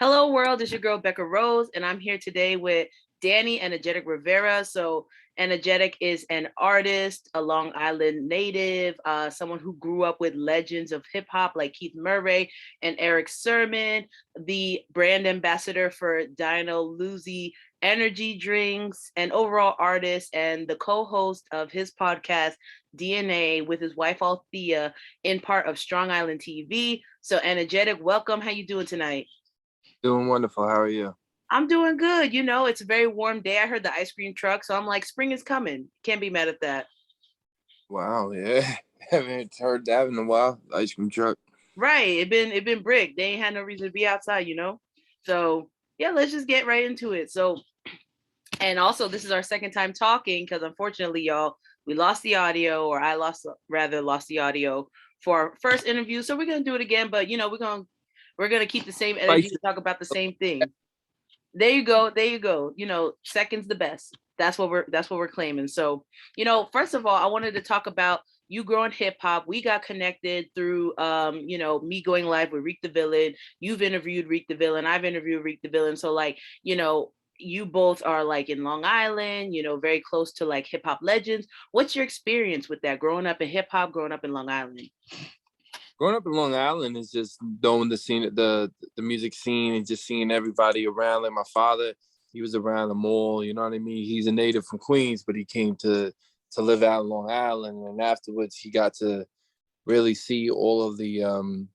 Hello, world. It's your girl, Becca Rose, and I'm here today with Danny and Enjetic Rivera. So, Enjetic is an artist, a Long Island native, someone who grew up with legends of hip hop like Keith Murray and Eric Sermon, the brand ambassador for Dino Luzi energy drinks, an overall artist, and the co host of his podcast, D&A, with his wife, Anthia, in part of Strong Island TV. So, Enjetic, welcome. How you doing tonight? Doing wonderful. How are you? I'm doing good. It's a very warm day. I heard the ice cream truck, so I'm like, spring is coming. Can't be mad at that. Wow, yeah. Haven't heard that in a while. The ice cream truck. Right. It been brick. They ain't had no reason to be outside, So yeah, let's just get right into it. So, and also this is our second time talking because unfortunately, y'all, we lost the audio, or I lost the audio for our first interview. So we're gonna do it again, but we're gonna keep the same energy and talk about the same thing. There you go. There you go. Second's the best. That's what we're claiming. So, first of all, I wanted to talk about you growing hip hop. We got connected through me going live with Reek the Villain. You've interviewed Reek the Villain. I've interviewed Reek the Villain. So you both are like in Long Island, very close to like hip hop legends. What's your experience with that? Growing up in hip hop, growing up in Long Island? Growing up in Long Island is just knowing the scene, the music scene, and just seeing everybody around. Like my father, he was around the mall. You know what I mean? He's a native from Queens, but he came to live out in Long Island, and afterwards he got to really see all of the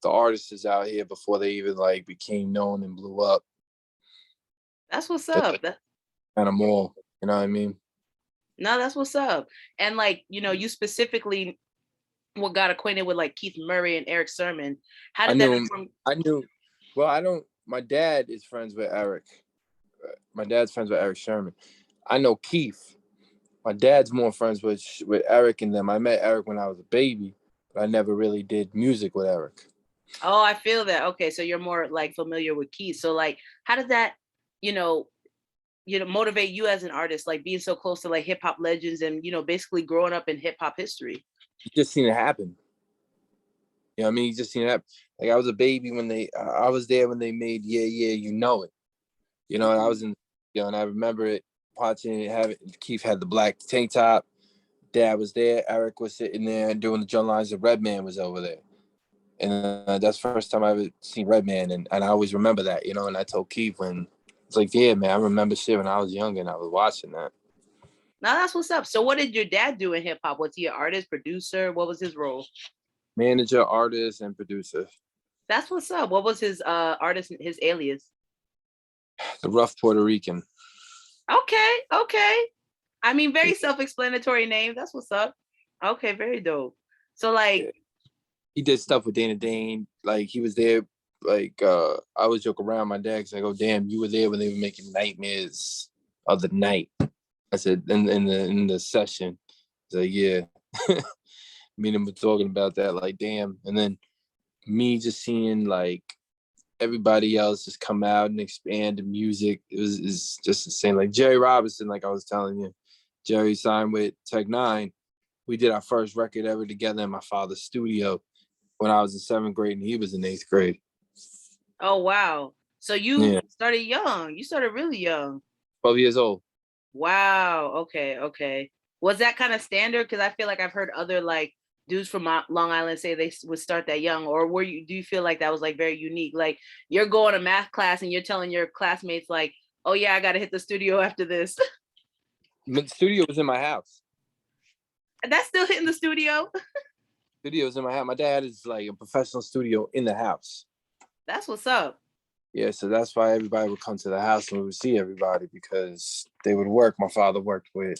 artists out here before they even like became known and blew up. That's what's Just up. kind of mall. You know what I mean? No, that's what's up. And you specifically what got acquainted with like Keith Murray and Eric Sermon. How I did that knew him. from I knew. Well, I don't. My dad is friends with Erik. My dad's friends with Eric Sherman. I know Keith. My dad's more friends with Erik and them. I met Erik when I was a baby, but I never really did music with Erik. Oh, I feel that. Okay, so you're more like familiar with Keith. So like how did that, you know, motivate you as an artist, like being so close to like hip hop legends and basically growing up in hip hop history? You just seen it happen. You know what I mean? You just seen it happen. Like I was a baby when I was there when they made Yeah, Yeah, You Know It. And I was in, and I remember it watching it, having Keith had the black tank top. Dad was there. Erik was sitting there doing the drum lines. The Redman was over there. And that's the first time I ever seen Redman. And I always remember that, And I told Keith when it's like, yeah, man, I remember shit when I was young and I was watching that. Now that's what's up. So what did your dad do in hip hop? Was he an artist, producer? What was his role? Manager, artist, and producer. That's what's up. What was his his alias? The Rough Puerto Rican. Okay. I mean, very self-explanatory name. That's what's up. Okay, very dope. So like, he did stuff with Dana Dane. Like he was there. Like I always joke around my dad because I go, "Damn, you were there when they were making Nightmares of the Night." I said in the session. So yeah, me and him were talking about that. Like damn, and then me just seeing like everybody else just come out and expand the music. It's just insane. Like Jerry Robinson, like I was telling you, Jerry signed with Tech Nine. We did our first record ever together in my father's studio when I was in 7th grade and he was in 8th grade. Oh, wow. So you started young. You started really young. 12 years old. Wow. Okay. Was that kind of standard? Because I feel like I've heard other like dudes from Long Island say they would start that young. Or do you feel like that was like very unique? Like you're going to math class and you're telling your classmates like, oh yeah, I got to hit the studio after this. The studio was in my house. That's still hitting the studio? Studio was in my house. My dad is like a professional studio in the house. That's what's up. Yeah, so that's why everybody would come to the house and we would see everybody because they would work. My father worked with,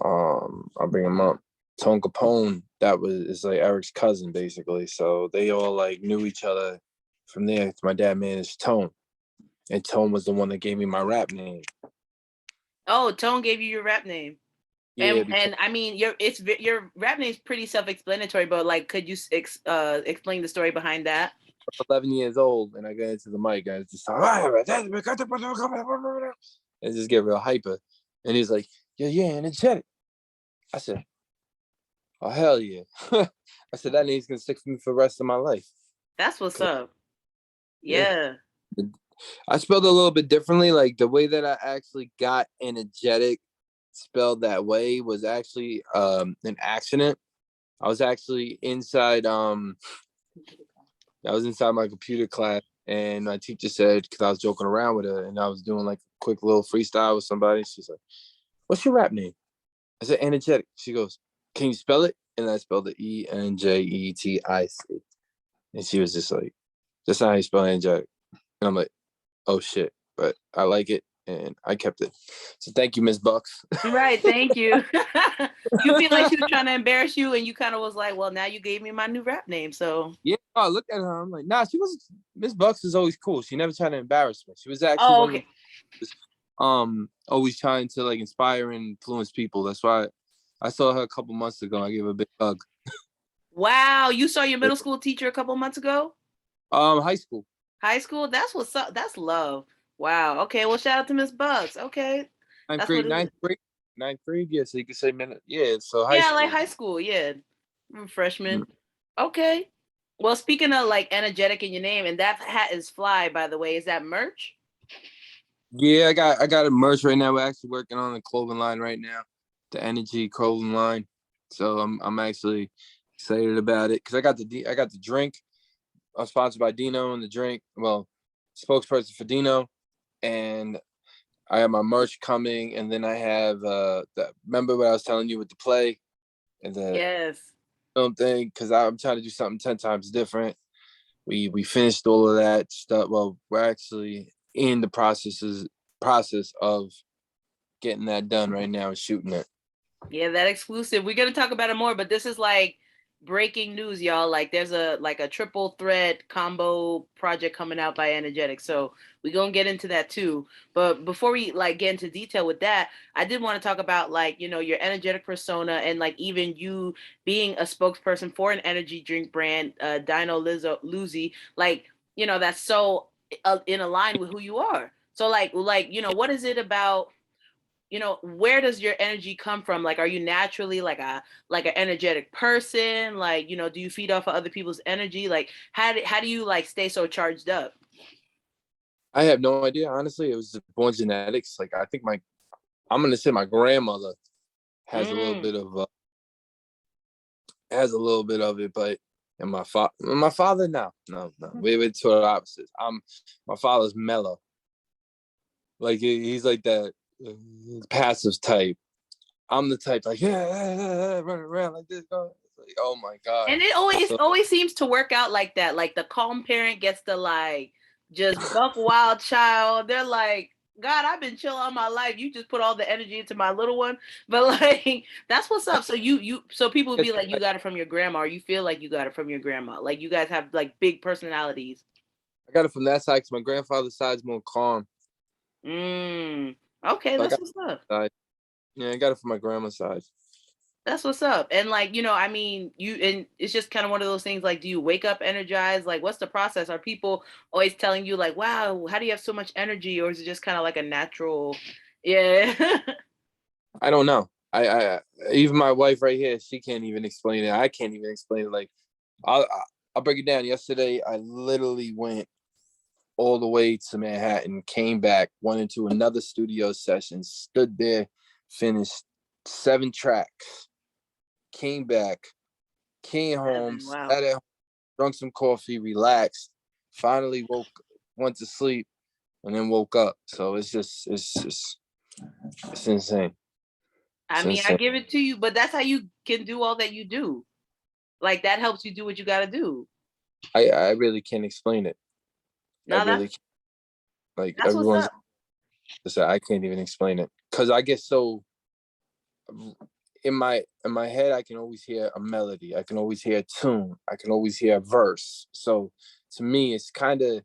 I'll bring him up, Tone Capone. Is like Eric's cousin basically. So they all like knew each other from there. My dad managed Tone, and Tone was the one that gave me my rap name. Oh, Tone gave you your rap name. Yeah, and I mean, your rap name's pretty self-explanatory, but like, could you explain the story behind that? 11 years old, and I got into the mic, and I just and just get real hyper, and he's like, "Yeah, and Enjetic." I said, "Oh hell yeah!" I said that name's gonna stick with me for the rest of my life. That's what's up. Yeah. I spelled it a little bit differently. Like the way that I actually got energetic spelled that way was actually an accident. I was actually inside I was inside my computer class, and my teacher said, because I was joking around with her and I was doing like a quick little freestyle with somebody, she's like, "What's your rap name?" I said, "Energetic." She goes, "Can you spell it?" And I spelled it Enjetic. And she was just like, "That's not how you spell energetic." And I'm like, "Oh shit," but I like it and I kept it. So thank you, Miss Bucks. Right, thank you. You feel like she was trying to embarrass you, and you kind of was like, well, now you gave me my new rap name, so. Yeah, I looked at her. I'm like, nah, she wasn't. Miss Bucks is always cool. She never tried to embarrass me. She was actually Oh, one of okay. the always trying to like inspire and influence people. That's why I saw her a couple months ago. I gave her a big hug. Wow, you saw your middle school teacher a couple months ago? High school. High school? That's what's up. That's love. Wow. Okay, well, shout out to Miss Bucks. Okay. Ninth That's what grade, it ninth is. grade, ninth grade. Yeah, so you could say minute. Yeah, so high Yeah, like school. high school. Yeah. Mm. Freshman. Okay. Well, speaking of like energetic in your name, and that hat is fly, by the way. Is that merch? Yeah, I got a merch right now. We're actually working on a clothing line right now, the Energy clothing line. So I'm actually excited about it because I got the drink. I'm sponsored by Dino and the drink. Well, spokesperson for Dino, and I have my merch coming, and then I have the remember what I was telling you with the play and the Yes. film thing because I'm trying to do something 10 times different. We finished all of that stuff. Well, we're actually in the process of getting that done right now and shooting it. Yeah, that exclusive. We're gonna talk about it more, but this is like breaking news, y'all. Like there's a triple threat combo project coming out by Energetic. So we're gonna get into that too. But before we like get into detail with that, I did want to talk about like, your energetic persona and like even you being a spokesperson for an energy drink brand, Dino Luzi, like, that's so in align with who you are. So what is it about, where does your energy come from? Like, are you naturally like an energetic person? Like, do you feed off of other people's energy? Like, how do you like stay so charged up? I have no idea, honestly. It was just born genetics. Like I think I'm gonna say my grandmother has a little Mm. bit of it, but and my father, no, we're two opposites. My father's mellow, like he's like that passive type. I'm the type like running around like this, like oh my god. And it always So always seems to work out like that. Like the calm parent gets the like just buck wild child. They're like, God, I've been chill all my life. You just put all the energy into my little one. But like that's what's up. So so people would be like, you got it from your grandma, or you feel like you got it from your grandma. Like you guys have like big personalities. I got it from that side because my grandfather's side's more calm. Mm. Okay, So I that's got what's up. that side. Yeah, I got it from my grandma's side. That's what's up. And like, I mean, and it's just kind of one of those things like, do you wake up energized? Like, what's the process? Are people always telling you, like, wow, how do you have so much energy? Or is it just kind of like a natural, yeah. I don't know. I even my wife right here, she can't even explain it. I can't even explain it. Like I'll I'll break it down. Yesterday, I literally went all the way to Manhattan, came back, went into another studio session, stood there, finished 7 tracks, came back, came home, Wow. sat at home, drunk some coffee, relaxed, finally went to sleep, and then woke up. So it's insane. I It's mean, I insane. give it to you, but that's how you can do all that you do. Like, that helps you do what you got to do. I really can't explain it. I Now really can't. Like that's what's everyone's up. I can't even explain it because I get so in my head. I can always hear a melody. I can always hear a tune. I can always hear a verse. So to me, it's kind of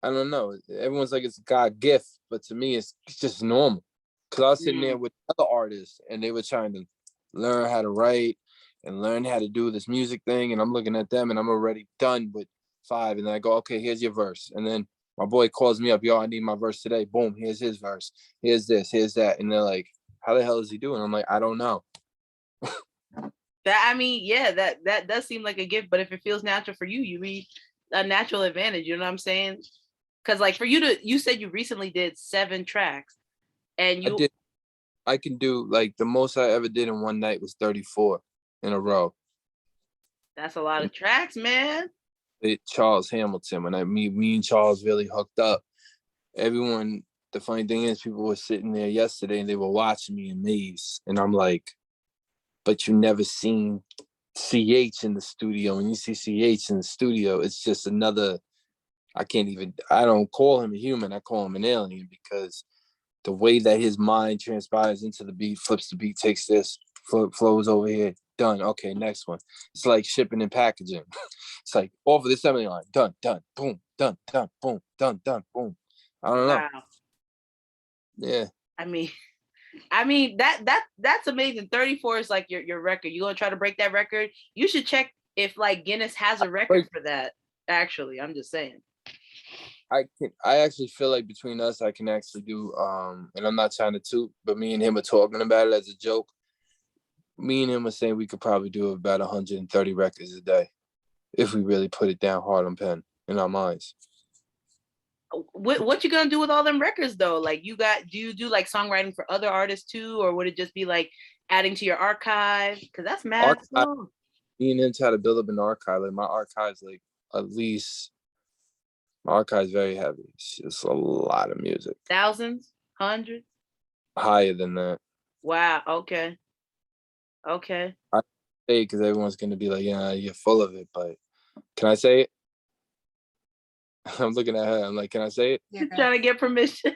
I don't know. Everyone's like it's a God gift, but to me, it's just normal. Because I was sitting there Mm. with other artists, and they were trying to learn how to write and learn how to do this music thing, and I'm looking at them, and I'm already done with 5, and then I go, okay, here's your verse, and then my boy calls me up, yo, I need my verse today. Boom, here's his verse. Here's this, here's that, and they're like, how the hell is he doing? I'm like, I don't know. That, I mean, yeah, that does seem like a gift, but if it feels natural for you, you be a natural advantage. You know what I'm saying? Because like for you to, you said you recently did 7 tracks, and I you, did. I can do like the most I ever did in one night was 34 in a row. that's a lot And of tracks, man. Charles Hamilton, when me and Charles really hooked up. Everyone, the funny thing is, people were sitting there yesterday and they were watching me in maze, and I'm like, but you never seen CH in the studio. When you see CH in the studio, it's just another. I don't call him a human. I call him an alien because the way that his mind transpires into the beat, flips the beat, takes this, flows over here, done. Okay, next one. It's like shipping and packaging. It's like off of the assembly line, done, boom, done, boom, done, boom. I don't know. Wow. Yeah. I mean, that's amazing. 34 is like your record. You gonna try to break that record? You should check if like Guinness has a record for that. Actually, I'm just saying. I actually feel like between us I can actually do and I'm not trying to toot, but me and him are talking about it as a joke. Me and him are saying we could probably do about 130 records a day if we really put it down hard on pen in our minds. What you gonna do with all them records though? Like do you do like songwriting for other artists too, or would it just be like adding to your archive? Because that's mad Archive, song. me and him try to build up an archive. Like my archive's like at least my archive's very heavy. It's just a lot of music. Thousands, hundreds. Higher than that. Wow. Okay. Okay. I say because everyone's gonna be like, yeah, you're full of it, but can I say it? I'm looking at her. I'm like, can I say it? You're trying to get permission.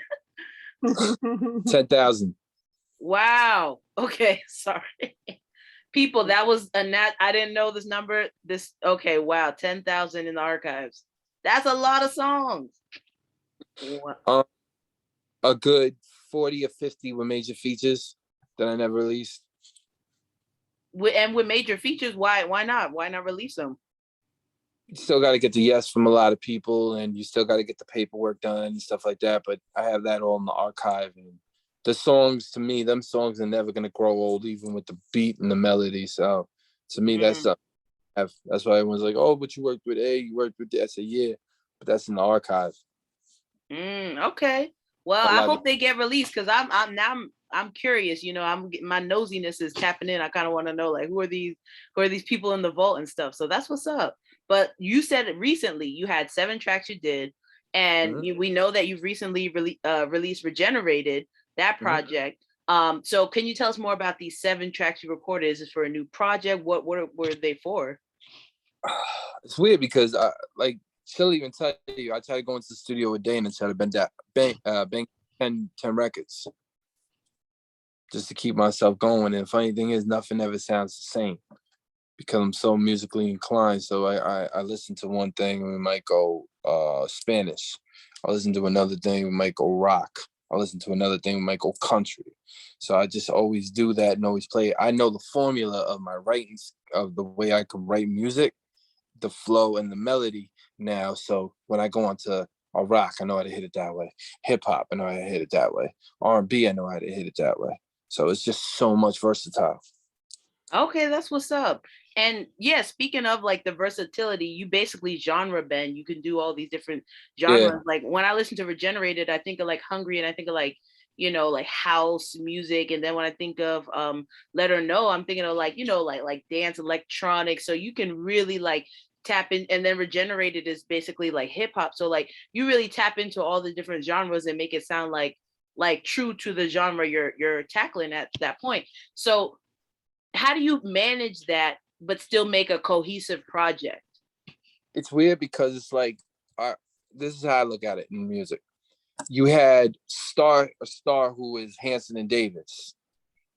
10,000. Wow. Okay. Sorry. People, that was a nat. I didn't know this number. This okay. Wow. 10,000 in the archives. That's a lot of songs. Wow. A good 40 or 50 were major features that I never released. And with major features, why not? Why not release them? You still got to get the yes from a lot of people, and you still got to get the paperwork done and stuff like that. But I have that all in the archive, and the songs, to me, them songs are never gonna grow old, even with the beat and the melody. So to me, that's that's why everyone's like, "Oh, but you worked with A, you worked with that." I say, "Yeah," but that's in the archive. Okay. Well, I I love it. hope they get released because I'm curious. You know, my nosiness is tapping in. I kind of want to know like who are these people in the vault and stuff. So that's what's up. But you said recently you had 7 tracks you did, and Mm-hmm. we know that you've recently released Regenerated, that project. So can you tell us more about these 7 tracks you recorded? Is this for a new project? What were they for? It's weird because she'll even tell you, I try to go into the studio a day and try to bank 10 records just to keep myself going. And the funny thing is, nothing ever sounds the same because I'm so musically inclined. So I listen to one thing and we might go Spanish. I'll listen to another thing, we might go rock. I'll listen to another thing, we might go country. So I just always do that and always play. I know the formula of my writings, of the way I can write music, the flow and the melody now. So when I go onto a rock, I know how to hit it that way. Hip hop, I know how to hit it that way. R&B, I know how to hit it that way. So it's just so much versatile. Okay, that's what's up. And yeah, speaking of like the versatility, you basically genre bend. You can do all these different Yeah. genres. Like when I listen to Regenerated, I think of like Hungry, and I think of like, you know, like house music. And then when I think of Let Her Know, I'm thinking of like, you know, like dance electronic. So you can really like tap in. And then Regenerated is basically like hip hop. So like you really tap into all the different genres and make it sound like true to the genre you're tackling at that point. So how do you manage that but still make a cohesive project? It's weird because it's like, this is how I look at it in music. You had a star who is Hanson and Davis.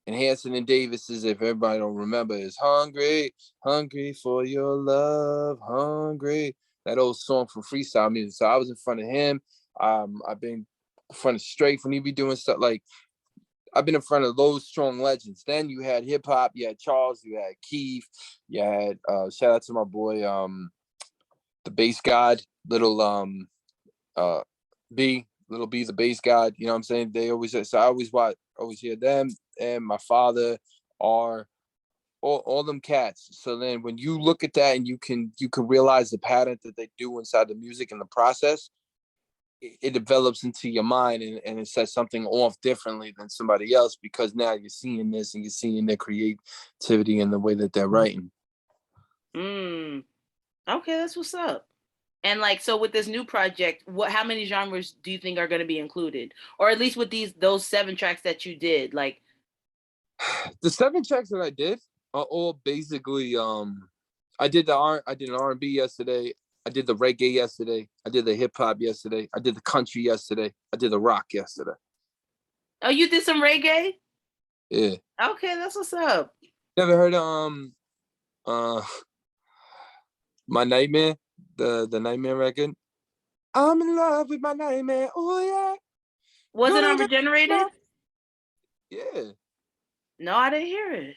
And Hanson and Davis is, if everybody don't remember, is hungry, hungry for your love, hungry. That old song from freestyle music. So I was in front of him. I've been in front of Straight when he be doing stuff like, I've been in front of those strong legends. Then you had hip hop, you had Charles, you had Keith, you had shout out to my boy, the bass god, uh little B, the bass god. You know what I'm saying? They always say, so I always hear them and my father are all them cats. So then when you look at that and you can realize the pattern that they do inside the music and the process, it develops into your mind, and it sets something off differently than somebody else, because now you're seeing this and you're seeing their creativity and the way that they're writing. Okay, that's what's up. And like, so with this new project, how many genres do you think are going to be included, or at least with those 7 tracks that you did? Like, the 7 tracks that I did are all basically I did an R&B yesterday. I did the reggae yesterday. I did the hip hop yesterday. I did the country yesterday. I did the rock yesterday. oh, you did some reggae? Yeah. Okay, that's what's up. You ever heard My Nightmare, the Nightmare record? I'm in love with my nightmare. Oh yeah. Was it on Regenerated? Yeah. No, I didn't hear it.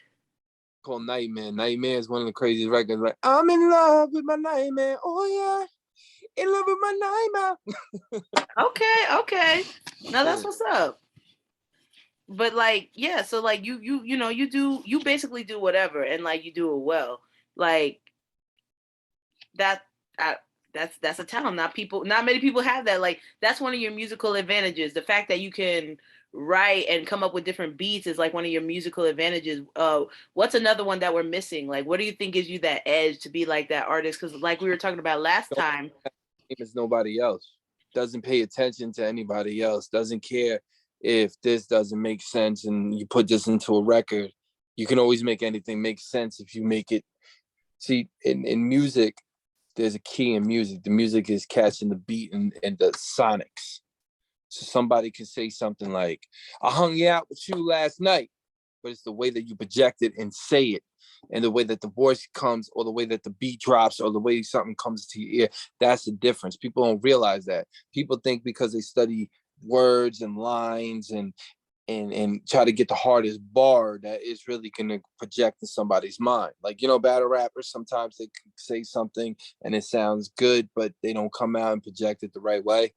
Called Nightmare. Nightmare is one of the craziest records. Like, I'm in love with my nightmare. Oh yeah. In love with my nightmare. Okay. Now that's what's up. But like, yeah, so like you basically do whatever, and like you do it well. Like that that's a talent. Not many people have that. Like that's one of your musical advantages. The fact that you can write and come up with different beats is like one of your musical advantages. What's another one that we're missing? Like, what do you think gives you that edge to be like that artist? Because like we were talking about last time, Is nobody else. Doesn't pay attention to anybody else. Doesn't care if this doesn't make sense and you put this into a record. You can always make anything make sense if you make it. See, in music, there's a key in music. The music is catching the beat and the sonics. So somebody can say something like, I hung out with you last night, but it's the way that you project it and say it, and the way that the voice comes, or the way that the beat drops, or the way something comes to your ear. That's the difference. People don't realize that. People think because they study words and lines and try to get the hardest bar that it's really going to project in somebody's mind. Like, battle rappers, sometimes they can say something and it sounds good, but they don't come out and project it the right way.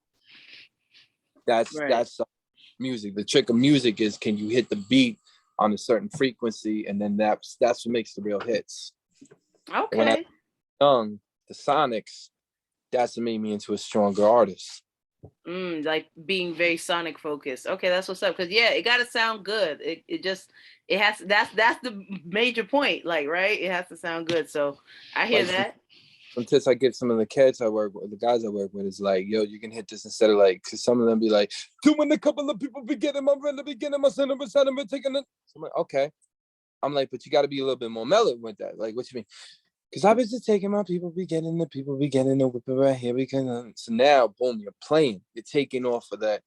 That's music. The trick of music is, can you hit the beat on a certain frequency, and then that's what makes the real hits. Okay. When I was young, the sonics, that's what made me into a stronger artist. Like being very sonic focused. Okay, that's what's up. Because yeah, it got to sound good. It has. That's the major point. Like, right? It has to sound good. So I hear that. Some tips I give some of the kids I work with, the guys I work with, is like, yo, you can hit this instead of like, because some of them be like, when a couple of people beginning, my friend, the beginning, my son, my son, I'm taking it. So I'm like, okay. I'm like, but you got to be a little bit more mellow with that. Like, what you mean? Because I was just taking my people beginning, the whip it right here. So now, boom, you're playing. You're taking off of that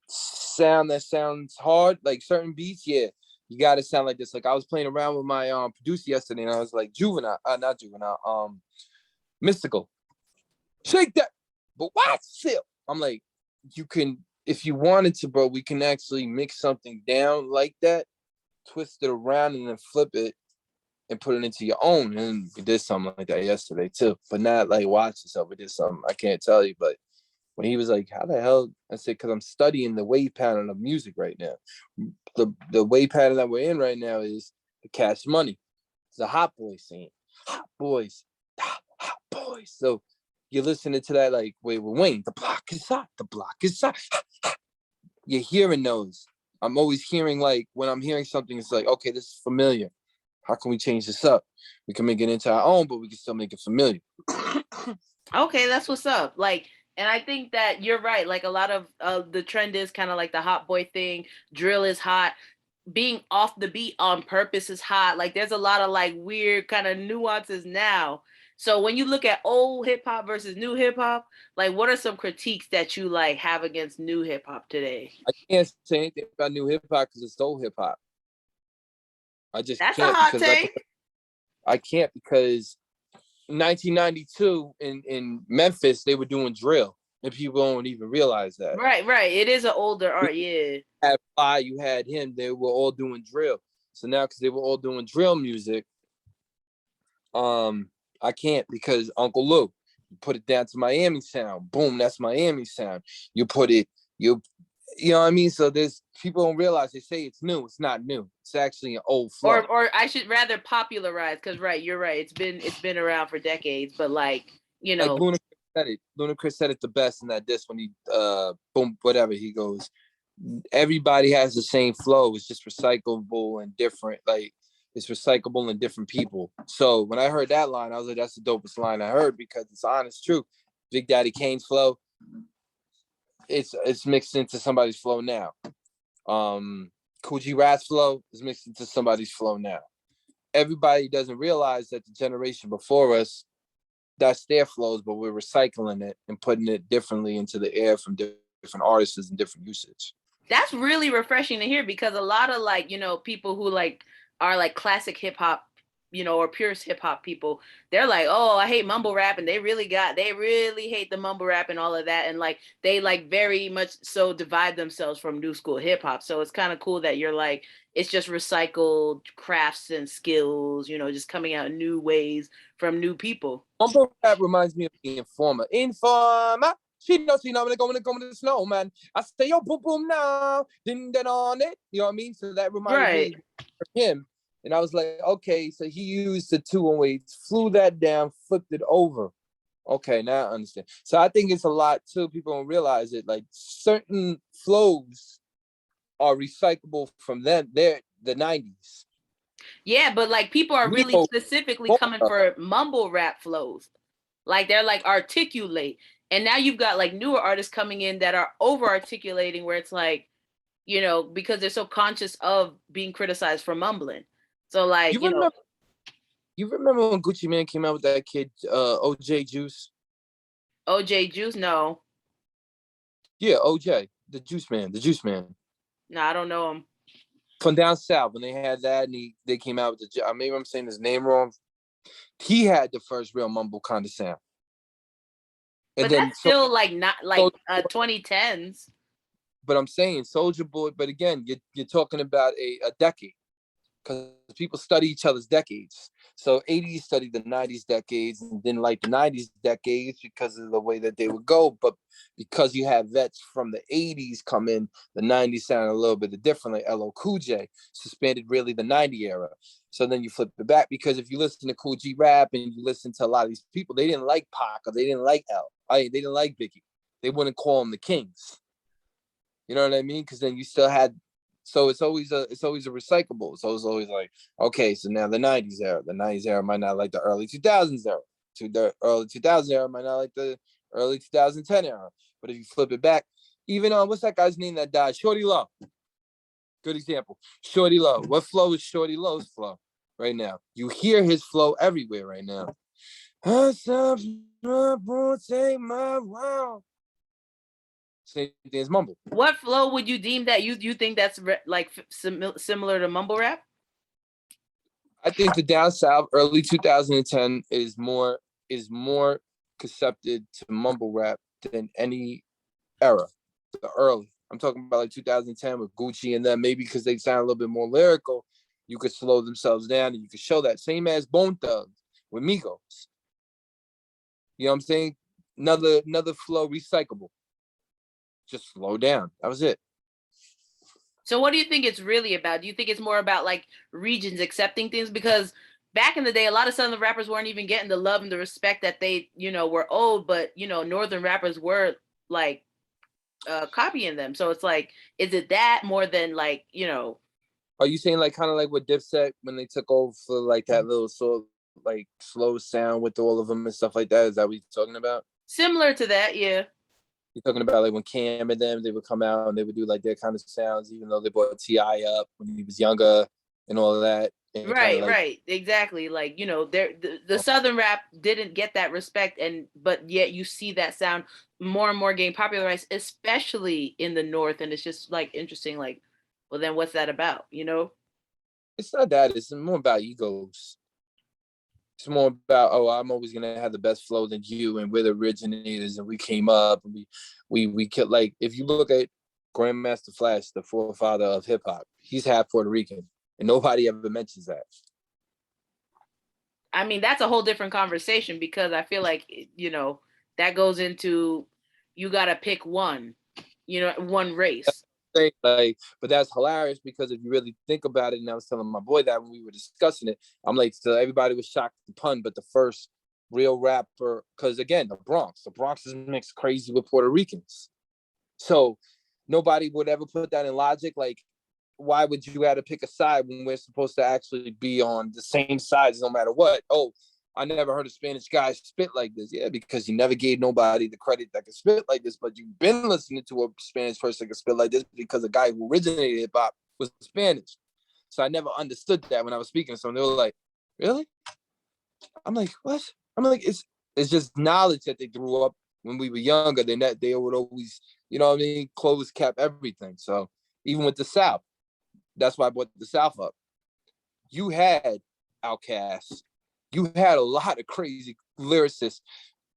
sound that sounds hard, like certain beats. Yeah, you got to sound like this. Like I was playing around with my producer yesterday, and I was like, not juvenile, mystical. Shake that. But why still? I'm like, you can, if you wanted to, bro, we can actually mix something down like that, twist it around, and then flip it and put it into your own. And we did something like that yesterday too, but not like watch yourself. We did something I can't tell you, but when he was like, how the hell? I said, because I'm studying the wave pattern of music right now. The wave pattern that we're in right now is the Cash Money. It's a hot boy scene. Hot boys. Hot boys. So you're listening to that like, wait, Wayne, the block is hot. The block is hot. You're hearing those. I'm always hearing, like, when I'm hearing something, it's like, okay, this is familiar. How can we change this up? We can make it into our own, but we can still make it familiar. Okay, that's what's up. Like, and I think that you're right. Like a lot of the trend is kind of like the hot boy thing. Drill is hot. Being off the beat on purpose is hot. Like there's a lot of like weird kind of nuances now. So when you look at old hip hop versus new hip hop, like what are some critiques that you like have against new hip hop today? I can't say anything about new hip hop because it's old hip hop. I just That's can't, a hot because take. I can't, because 1992 in Memphis, they were doing drill, and people don't even realize that. Right. It is an older art, yeah. You had Fly, you had him, they were all doing drill. So now, because they were all doing drill music, I can't, because Uncle Lou, you put it down to Miami sound, boom, that's Miami sound. You put it, you know what I mean? So there's, people don't realize, they say it's new. It's not new. It's actually an old flow. Or I should rather popularize, because right, you're right. It's been around for decades, but like, you know. Like said it. Ludacris said it the best in that disc when he boom whatever he goes. Everybody has the same flow. It's just recyclable and different. Like it's recyclable in different people. So when I heard that line, I was like, that's the dopest line I heard because it's honest truth. Big Daddy Kane's flow, it's mixed into somebody's flow now. Kool G Rap's flow is mixed into somebody's flow now. Everybody doesn't realize that the generation before us, that's their flows, but we're recycling it and putting it differently into the air from different artists and different usage. That's really refreshing to hear because a lot of like, people who like are like classic hip hop, or purist hip hop people, they're like, oh, I hate mumble rap. And they really hate the mumble rap and all of that. And like, they like very much so divide themselves from new school hip hop. So it's kind of cool that you're like, it's just recycled crafts and skills, just coming out in new ways from new people. Mumble rap reminds me of the Informer. Informer. She knows I'm gonna go to the snow, man. I say, yo, boom, boom now. Ding, ding on it. You know what I mean? So that reminded me of him. And I was like, okay, so he used the 208s, flew that down, flipped it over. Okay, now I understand. So I think it's a lot too. People don't realize it. Like certain flows are recyclable from them. They're the 90s. Yeah, but like people are really specifically coming for mumble rap flows. Like they're like articulate. And now you've got like newer artists coming in that are over articulating where it's like, because they're so conscious of being criticized for mumbling. So like, you remember when Gucci Mane came out with that kid, OJ Juice? OJ Juice? No. Yeah, OJ, the Juice Man. No, I don't know him. From down south, when they had that, and they came out with the. Maybe I'm saying his name wrong. He had the first real mumble kind of sound. And but then that's still like not like 2010s. But I'm saying Soulja Boy. But again, you're talking about a decade. Because people study each other's decades. So 80s studied the 90s decades and didn't like the 90s decades because of the way that they would go. But because you have vets from the 80s come in, the 90s sound a little bit different, like LL Cool J suspended really the 90 era. So then you flip it back because if you listen to Kool G Rap and you listen to a lot of these people, they didn't like Pac or they didn't like they didn't like Biggie. They wouldn't call them the Kings. You know what I mean? Because then you still had. So it's always a recyclable. So it's always like, okay, so now the 90s era. The 90s era might not like the early 2000s era. The early 2000s era might not like the early 2010 era. But if you flip it back, even on what's that guy's name that died? Shorty Low. Good example. Shorty Low. What flow is Shorty Low's flow right now? You hear his flow everywhere right now. Take my wow. Same thing as mumble. What flow would you deem that you think that's like similar to mumble rap? I think the down south early 2010 is more accepted to mumble rap than any era. The early. I'm talking about like 2010 with Gucci and them. Maybe because they sound a little bit more lyrical, you could slow themselves down and you could show that. Same as Bone Thugs with Migos. You know what I'm saying? Another flow recyclable. Just slow down. That was it. So what do you think it's really about? Do you think it's more about like regions accepting things? Because back in the day, a lot of Southern rappers weren't even getting the love and the respect that they, were owed, but, Northern rappers were like copying them. So it's like, is it that more than like, Are you saying like kind of like what Dipset when they took over for like that little sort of like slow sound with all of them and stuff like that? Is that what you're talking about? Similar to that, yeah. You're talking about like when Cam and them, they would come out and they would do like their kind of sounds, even though they brought T.I. up when he was younger and all of that. And right, like, right, exactly. Like, the Southern rap didn't get that respect, but yet you see that sound more and more getting popularized, especially in the North. And it's just like interesting, like, well, then what's that about, It's not that. It's more about egos. It's more about, I'm always gonna have the best flow than you, and we're the originators, and we came up, and we killed. Like if you look at Grandmaster Flash, the forefather of hip hop, he's half Puerto Rican, and nobody ever mentions that. I mean, that's a whole different conversation because I feel like that goes into you gotta pick one race. Like, but that's hilarious because if you really think about it, and I was telling my boy that when we were discussing it, I'm like, so everybody was shocked at the pun, but the first real rapper, because again, the Bronx is mixed crazy with Puerto Ricans. So nobody would ever put that in logic. Like, why would you have to pick a side when we're supposed to actually be on the same sides no matter what? Oh, I never heard a Spanish guy spit like this. Yeah, because you never gave nobody the credit that could spit like this, but you've been listening to a Spanish person that could spit like this because the guy who originated hip hop was Spanish. So I never understood that when I was speaking to someone. They were like, really? I'm like, what? I'm like, it's just knowledge that they grew up when we were younger. Then that they would always, you know what I mean, close cap everything. So even with the South, that's why I brought the South up. You had Outkast. You had a lot of crazy lyricists,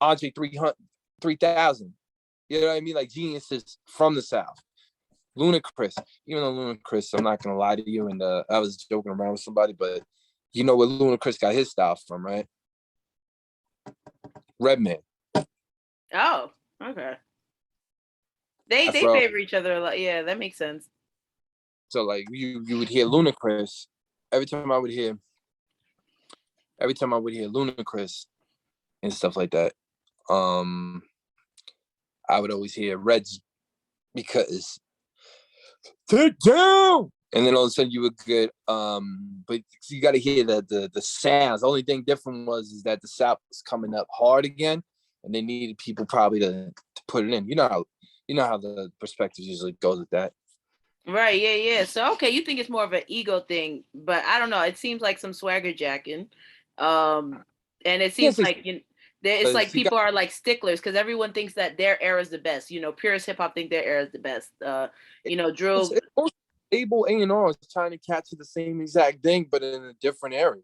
Andre 300, 3000. You know what I mean? Like geniuses from the South. Ludacris, even though Ludacris, I'm not gonna lie to you, and I was joking around with somebody, but you know where Ludacris got his style from, right? Redman. Oh, okay. They Afro. favor each other a lot. Yeah, that makes sense. So like you would hear Ludacris every time I would hear Ludacris and stuff like that. I would always hear Reds because they're down. And then all of a sudden you would get but you gotta hear that the sounds. The only thing different is that the South was coming up hard again and they needed people probably to put it in. You know how the perspective usually goes with that. Right, yeah. So okay, you think it's more of an ego thing, but I don't know. It seems like some swagger jacking. And it Yes, seems like it's like you got people are like sticklers because everyone thinks that their era is the best. Purist hip hop think their era is the best. Drill. it's most able A&R is trying to capture the same exact thing, but in a different area.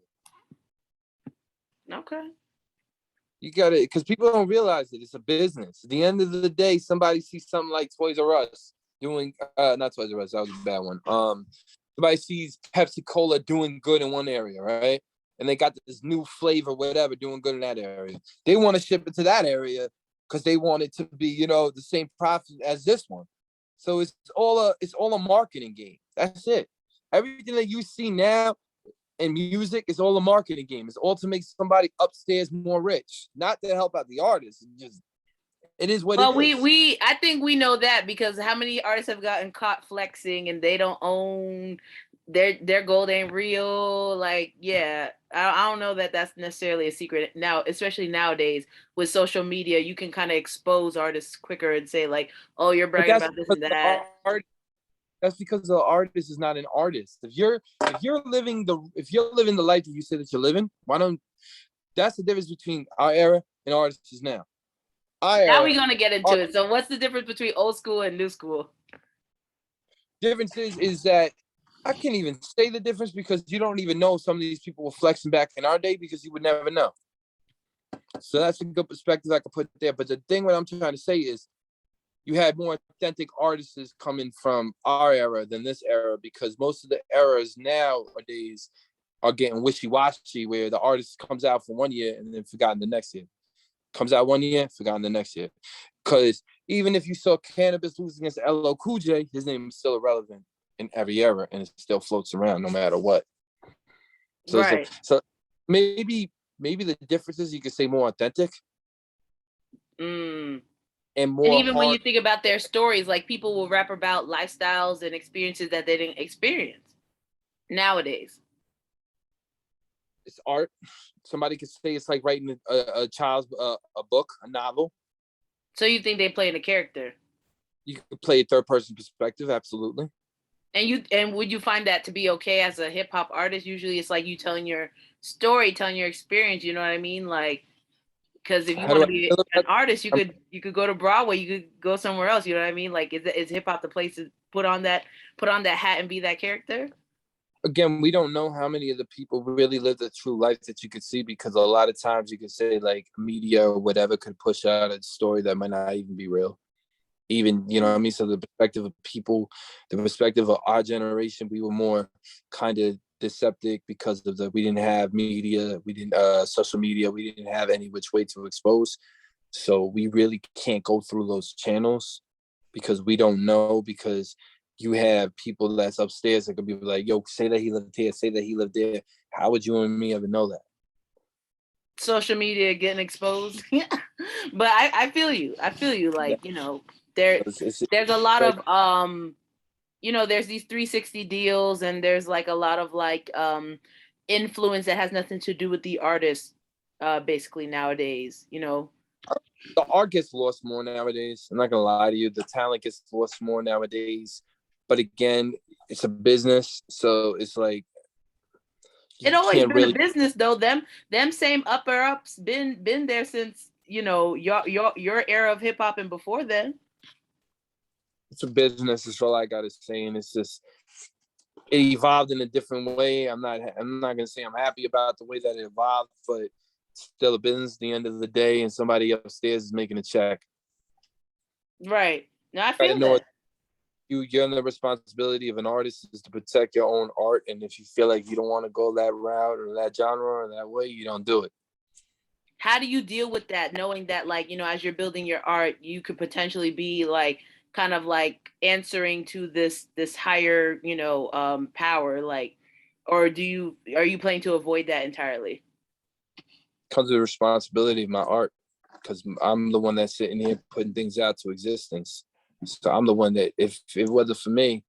Okay. You got it, because people don't realize it. It's a business. At the end of the day, somebody sees something like Toys R Us doing, not Toys R Us, that was a bad one. Somebody sees Pepsi Cola doing good in one area, right? And they got this new flavor, whatever, doing good in that area. They want to ship it to that area because they want it to be, the same profit as this one. So it's all a marketing game. That's it. Everything that you see now in music is all a marketing game. It's all to make somebody upstairs more rich, not to help out the artist. It is what it is. I think we know that because how many artists have gotten caught flexing and they don't own their gold ain't real. Like, yeah, I don't know that that's necessarily a secret now, especially nowadays with social media. You can kind of expose artists quicker and say like, oh, you're But bragging about this and that. that's because the artist is not an artist. If you're living the life that you say that you're living, why don't that's the difference between our era and artists now. Now we're gonna get into it. So what's the difference between old school and new school? Difference is that I can't even say the difference because you don't even know some of these people were flexing back in our day because you would never know. So that's a good perspective I could put there. But the thing what I'm trying to say is you had more authentic artists coming from our era than this era because most of the eras nowadays are getting wishy-washy where the artist comes out for 1 year and then forgotten the next year. Comes out 1 year, forgotten the next year. Because even if you saw Cannabis lose against LL Cool J, his name is still irrelevant in every era and it still floats around no matter what. So, right. so maybe the difference is you could say more authentic. And more. And even when you think about their stories, like people will rap about lifestyles and experiences that they didn't experience nowadays. It's art. Somebody could say it's like writing a child's a book, a novel. So you think they play in a character? You could play a third person perspective, absolutely. And would you find that to be okay as a hip hop artist? Usually, it's like you telling your story, telling your experience. You know what I mean? Like, because if you want to be an artist, you could go to Broadway, you could go somewhere else. You know what I mean? Like, is hip hop the place to put on that hat and be that character? Again, we don't know how many of the people really live the true life that you could see because a lot of times you could say like media or whatever could push out a story that might not even be real. Even, you know what I mean? So the perspective of people, the perspective of our generation, we were more kind of deceptive because of we didn't have media, we didn't social media, we didn't have any which way to expose. So we really can't go through those channels because we don't know, because you have people that's upstairs that could be like, yo, say that he lived here, say that he lived there. How would you and me ever know that? social media getting exposed. But I feel you. I feel you. Yeah, Like, there it's there's a lot like of there's these 360 deals, and there's like a lot of like influence that has nothing to do with the artist basically nowadays. the art gets lost more nowadays. I'm not gonna lie to you, the talent gets lost more nowadays. But again, it's a business, so it's like It you always can't been a really. business though. Them same upper ups been there since, your era of hip hop and before then. It's a business. Is all I gotta say, and it's just it evolved in a different way. I'm not gonna say I'm happy about the way that it evolved, but it's still a business at the end of the day, and somebody upstairs is making a check. Right. Now I You gotta feel know that. you're the responsibility of an artist is to protect your own art, and if you feel like you don't want to go that route or that genre or that way, you don't do it. How do you deal with that, knowing that, like, as you're building your art, you could potentially be like kind of like answering to this higher, power, like, or are you planning to avoid that entirely? Comes with the responsibility of my art because I'm the one that's sitting here putting things out to existence. So I'm the one that, if it wasn't for me,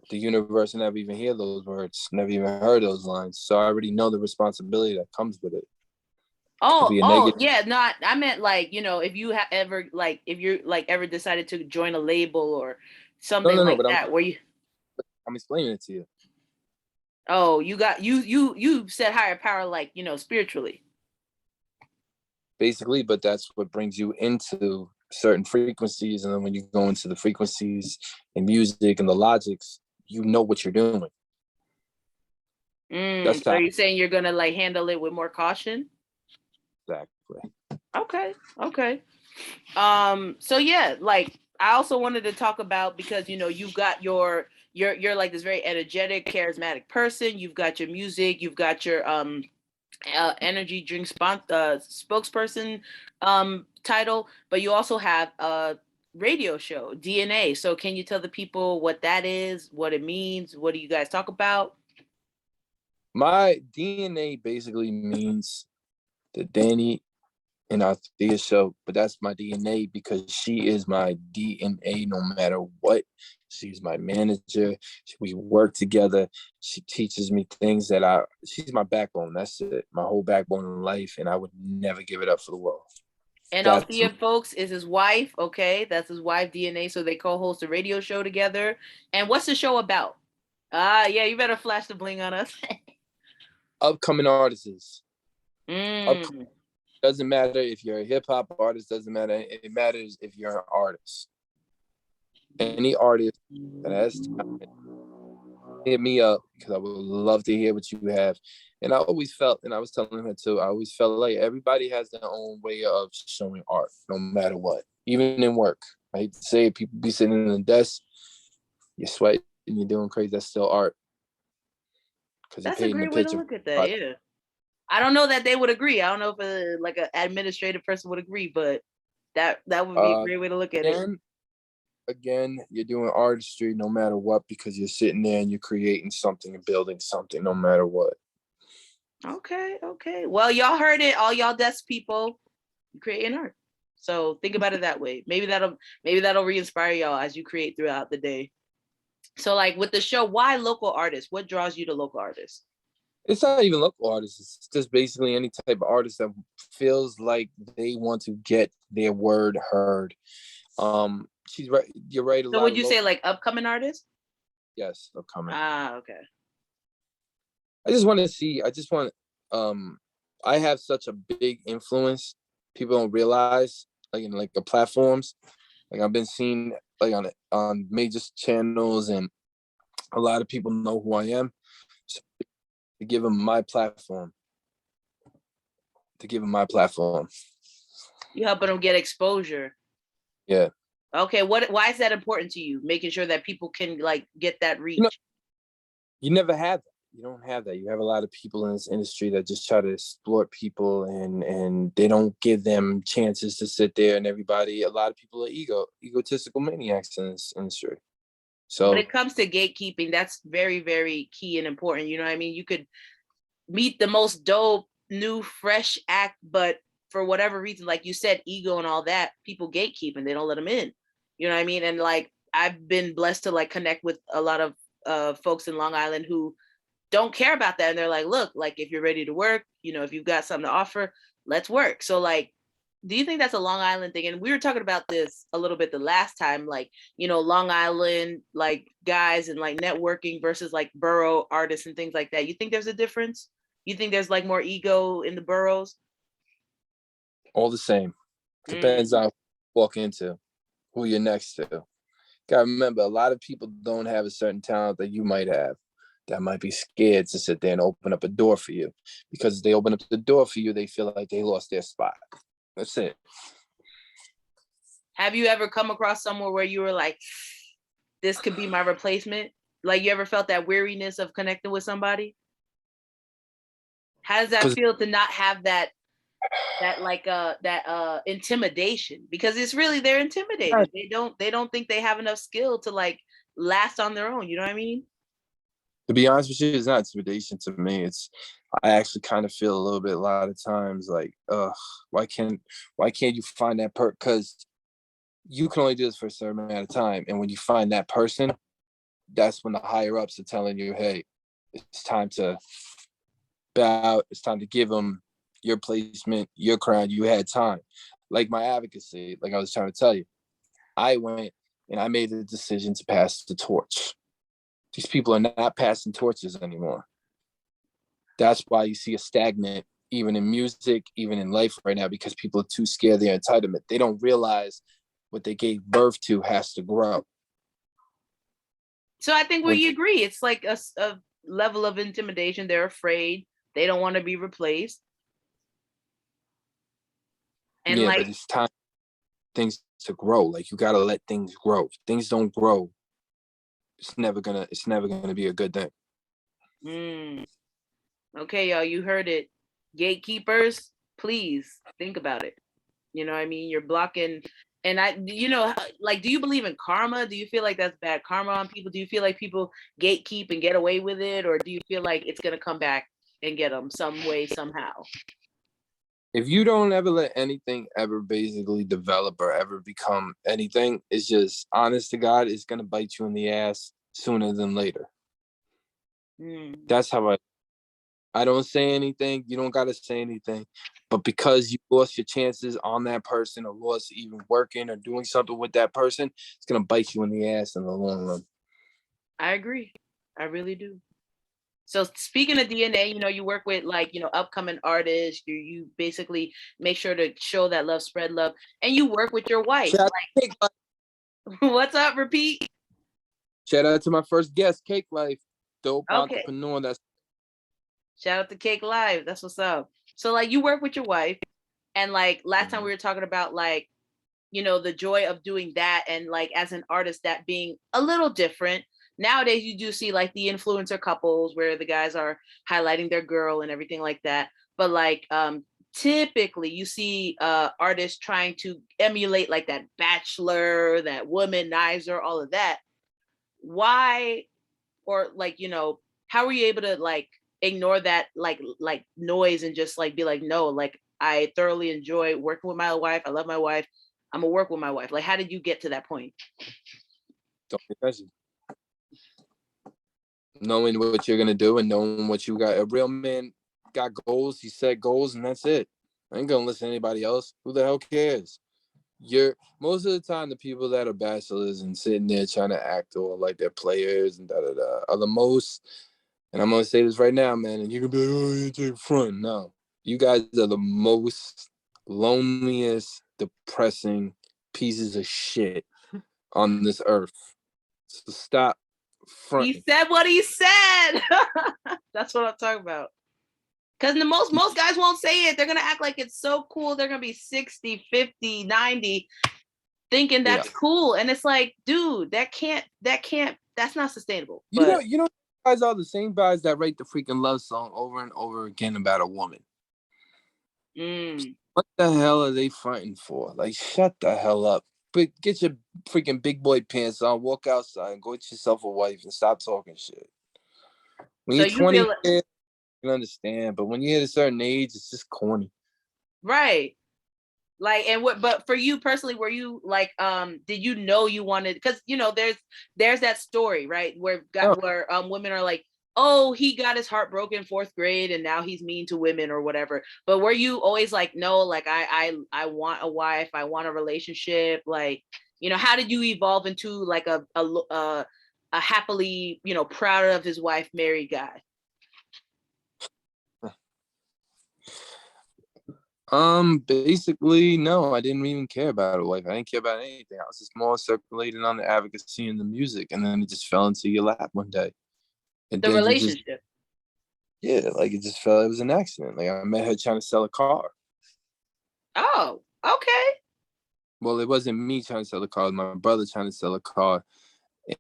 the universe never even hear those words, never even heard those lines. So I already know the responsibility that comes with it. Could Oh, be a oh, negative. yeah, not I meant like, if you ever like if you're like ever decided to join a label or No, something no, no. like But that where you I'm explaining it to you. oh, you got you said higher power, like, spiritually. Basically, but that's what brings you into certain frequencies, and then when you go into the frequencies and music and the logics, you know what you're doing. That's So how. you're saying you're gonna like handle it with more caution? Exactly. Okay, okay. So yeah, like I also wanted to talk about, because you've got you're like this very energetic, charismatic person. You've got your music, you've got your energy drink spokesperson title, but you also have a radio show, D&A. So can you tell the people what that is, what it means, what do you guys talk about? My DNA basically means the Danny and Anthia show, but that's my DNA because she is my DNA no matter what. She's my manager. We work together. She teaches me things she's my backbone. That's it. My whole backbone in life. And I would never give it up for the world. And That's Althea, folks, is his wife. Okay, that's his wife, D&A. So they co-host a radio show together. And what's the show about? Yeah, you better flash the bling on us. upcoming artists. mm. Doesn't matter if you're a hip hop artist, doesn't matter. It matters if you're an artist. Any artist that has talent, hit me up because I would love to hear what you have. And I always felt, and I was telling her too, I always felt like everybody has their own way of showing art, no matter what, even in work. I hate to say it, people be sitting in the desk, you're sweating, you're doing crazy. That's still art because you're That's a painting a great way to picture. look at that. Yeah. I don't know that they would agree. I don't know if like an administrative person would agree, but that would be a Uh, great way to look at it. again, you're doing artistry no matter what because you're sitting there and you're creating something and building something no matter what. Okay, okay. Well, y'all heard it, all y'all desk people, creating art. So think about it that way. Maybe that'll re-inspire y'all as you create throughout the day. So like with the show, why local artists? What draws you to local artists? It's not even local artists. It's just basically any type of artist that feels like they want to get their word heard. She's right. You're right. A So lot would of you say local, like upcoming artists? yes, are coming. Okay. I just want to see. I just want. Um, I have such a big influence. People don't realize, like in like the platforms. Like I've been seen like on major channels, and a lot of people know who I am. So to give them my platform. To give them my platform. You helping them get exposure. Yeah. Okay, why is that important to you? Making sure that people can like get that You know, reach. you never have that. You don't have that. You have a lot of people in this industry that just try to exploit people and they don't give them chances to sit there, and everybody, a lot of people are egotistical maniacs in this industry. When So it comes to gatekeeping, that's very, very key and important. You know what I mean? You could meet the most dope new fresh act, but for whatever reason, like you said, ego and all that, people gatekeep and they don't let them in. You know what I mean? And like I've been blessed to like connect with a lot of folks in Long Island who don't care about that. And they're like, look, like if you're ready to work, you know, if you've got something to offer, let's work. So like, do you think that's a Long Island thing? And we were talking about this a little bit the last time, like, you know, Long Island, like guys and like networking versus like borough artists and things like that. You think there's a difference? You think there's like more ego in the boroughs? All the same. Depends on who you walk into, who you're next to. Gotta remember, a lot of people don't have a certain talent that you might have, that might be scared to sit there and open up a door for you. Because if they open up the door for you, they feel like they lost their spot. That's it. Have you ever come across somewhere where you were like, this could be my replacement? Like you ever felt that weariness of connecting with somebody? How does that feel to not have that intimidation? Because it's really they're intimidated. They don't think they have enough skill to like last on their own. You know what I mean? To be honest with you, it's not intimidation to me. I actually kind of feel a little bit a lot of times like, why can't you find that because you can only do this for a certain amount of time. And when you find that person, that's when the higher ups are telling you, hey, it's time to bow out. It's time to give them your placement, your crown. You had time. Like my advocacy, like I was trying to tell you, I went and I made the decision to pass the torch. These people are not passing torches anymore. That's why you see a stagnant, even in music, even in life right now, because people are too scared of their entitlement. They don't realize what they gave birth to has to grow. So I think we agree. It's like a level of intimidation. They're afraid. They don't want to be replaced. And yeah, like, but it's time things to grow. Like you gotta let things grow. If things don't grow, it's never gonna be a good thing. Okay, y'all, you heard it. Gatekeepers, please think about it. You know what I mean? You're blocking. And like, do you believe in karma? Do you feel like that's bad karma on people? Do you feel like people gatekeep and get away with it? Or do you feel like it's going to come back and get them some way, somehow? If you don't ever let anything ever basically develop or ever become anything, it's just honest to God, it's going to bite you in the ass sooner than later. That's how I don't say anything. You don't got to say anything. But because you lost your chances on that person or lost even working or doing something with that person, it's going to bite you in the ass in the long run. I agree. I really do. So speaking of D&A, you work with like, upcoming artists. You basically make sure to show that love, spread love, and you work with your wife. Like, what's up? Repeat. Shout out to my first guest, Cake Life, dope entrepreneur. Shout out to Cake Live. That's what's up. So like you work with your wife, and like last time we were talking about like, the joy of doing that, and like as an artist that being a little different. Nowadays you do see like the influencer couples where the guys are highlighting their girl and everything like that. But like typically you see artists trying to emulate like that Bachelor, that Womanizer, all of that. Why? Or like, how were you able to like ignore that like noise and just like be like, no, like I thoroughly enjoy working with my wife. I love my wife. I'm gonna work with my wife. Like, how did you get to that point? Don't be pressured. Knowing what you're gonna do and knowing what you got. A real man got goals. He set goals, and that's it. I ain't gonna listen to anybody else. Who the hell cares? Most of the time the people that are bachelors and sitting there trying to act all like they're players and are the most. And I'm gonna say this right now, man. And you can be like, oh, you take front. No, you guys are the most loneliest, depressing pieces of shit on this earth. So stop fronting. He said what he said. That's what I'm talking about. Because most guys won't say it. They're going to act like it's so cool. They're going to be 60, 50, 90, thinking that's cool. And it's like, dude, that's not sustainable. You know, guys are the same guys that write the freaking love song over and over again about a woman. What the hell are they fighting for? Like, shut the hell up. But get your freaking big boy pants on, walk outside, and go get yourself a wife and stop talking shit. When you're 20, can understand, but when you hit a certain age, it's just corny. Right. Like, and what, but for you personally, were you like, did you know you wanted, because you know, there's that story, right, where No, women are like, oh, he got his heart broken 4th grade and now he's mean to women or whatever. But were you always like, no, like I want a wife, I want a relationship, like, you know, how did you evolve into like a happily, you know, proud of his wife married guy? basically, no, I didn't even care about a wife. I didn't care about anything. I was just more circulating on the advocacy and the music, and then it just fell into your lap one day, and The then you just, relationship. yeah, like it just felt, it was an accident. Like I met her trying to sell a car. Oh, okay. Well, it wasn't me trying to sell a car, it was my brother trying to sell a car,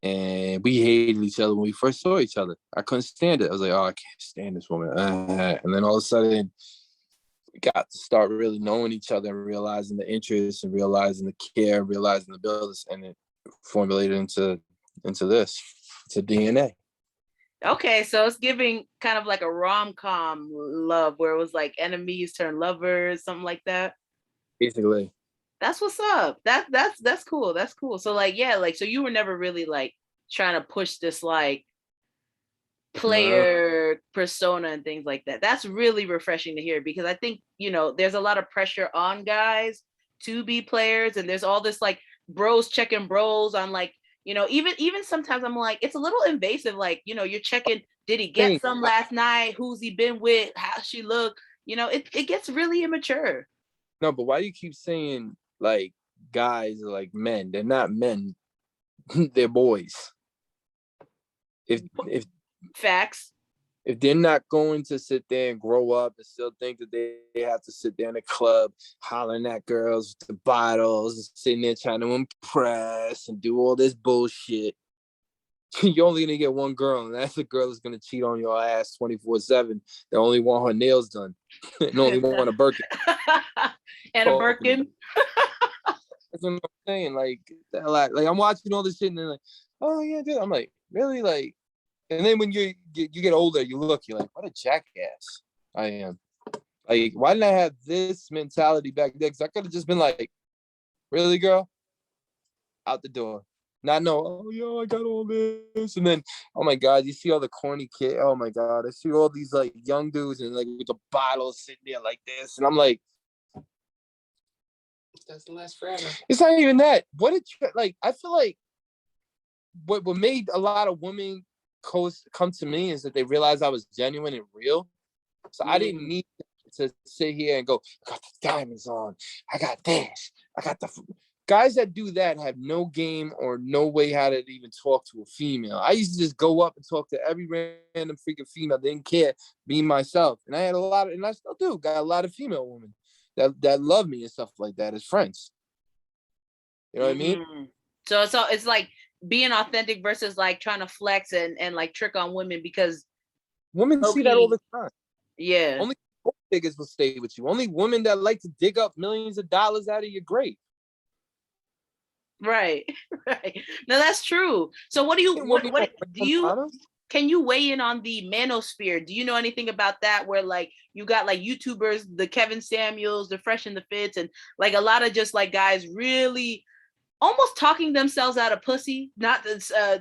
and we hated each other when we first saw each other. I couldn't stand it. I was like, oh, I can't stand this woman. And then all of a sudden, we got to start really knowing each other and realizing the interests and realizing the care and realizing the business, and it formulated into this, to D&A. Okay, so it's giving kind of like a rom-com love where it was like enemies turn lovers, something like that. Basically, That's what's up. That's cool. That's cool. So like, yeah, like, so you were never really like trying to push this like no, player persona and things like that. That's really refreshing to hear, because I think, you know, there's a lot of pressure on guys to be players, and there's all this like bros checking bros on, like, you know, even sometimes I'm like, it's a little invasive, like, you know, you're checking, did he get thing. some last night, who's he been with, how she look, you know, it gets really immature. No, but why do you keep saying like guys are like men? They're not men. They're boys. If Facts. if they're not going to sit there and grow up and still think that they have to sit there in a club hollering at girls with the bottles and sitting there trying to impress and do all this bullshit, you're only gonna get one girl, and that's the girl that's gonna cheat on your ass 24/7. They only want her nails done and only want a Birkin. And a Talking about. Birkin. That's what I'm saying. Like I'm watching all this shit and they're like, oh yeah, dude. I'm like, really? Like, and then when you get older, you're like, what a jackass I am. Like, why didn't I have this mentality back then? Because I could have just been like, really, girl? Out the door. Not know, oh, yo, I got all this. And then, oh my God, you see all the corny kid. Oh my God, I see all these like young dudes and like with the bottles sitting there like this. And I'm like, that's the last forever. It's not even that. Like, I feel like what made a lot of women come to me is that they realized I was genuine and real. So I didn't need to sit here and go, I got the diamonds on. I got this. I got the guys that do that have no game or no way how to even talk to a female. I used to just go up and talk to every random freaking female. Didn't care, being myself. And I had a lot of, and I still do, got a lot of female women that love me and stuff like that as friends. You know what I mean? So it's like being authentic versus like trying to flex and like trick on women, because women see that all the time. Yeah. Only niggas will stay with you. Only women that like to dig up millions of dollars out of your grave. Right. Right. No, that's true. So what do you what do you can you weigh in on the Manosphere? Do you know anything about that, where like you got like YouTubers, the Kevin Samuels, the Fresh and the Fits, and like a lot of just like guys really almost talking themselves out of pussy, not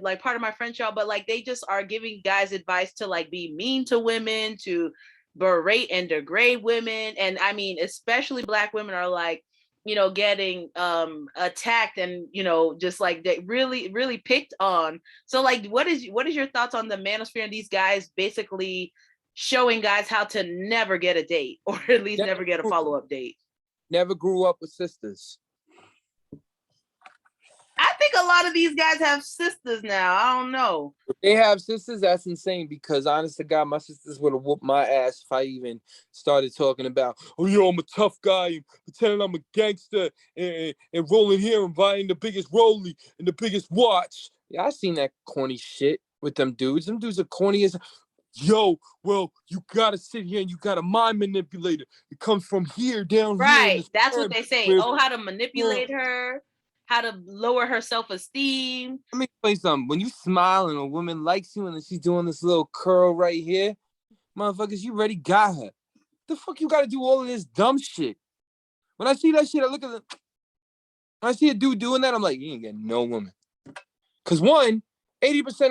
like part of my French, y'all, but like they just are giving guys advice to like be mean to women, to berate and degrade women. And I mean, especially Black women are like, you know, getting attacked and, you know, just like they really picked on. So like, what is your thoughts on the Manosphere and these guys basically showing guys how to never get a date, or at least never get a follow-up date? Never grew up with sisters. I think a lot of these guys have sisters now. I don't know. If they have sisters, that's insane, because honest to God, my sisters would have whooped my ass if I even started talking about, oh, yo, I'm a tough guy and pretending I'm a gangster and rolling here and buying the biggest rollie and the biggest watch. Yeah, I seen that corny shit with them dudes. Them dudes are corny as, yo, well, you gotta sit here and you got a mind manipulator. It comes from here down here in Right. the That's what they say. where, Oh, how to manipulate her, how to lower her self-esteem. let me explain something. When you smile and a woman likes you and she's doing this little curl right here, Motherfuckers, you already got her. The fuck you gotta do all of this dumb shit? When I see that shit, I look at it. When I see a dude doing that, I'm like, you ain't getting no woman. Cause 80%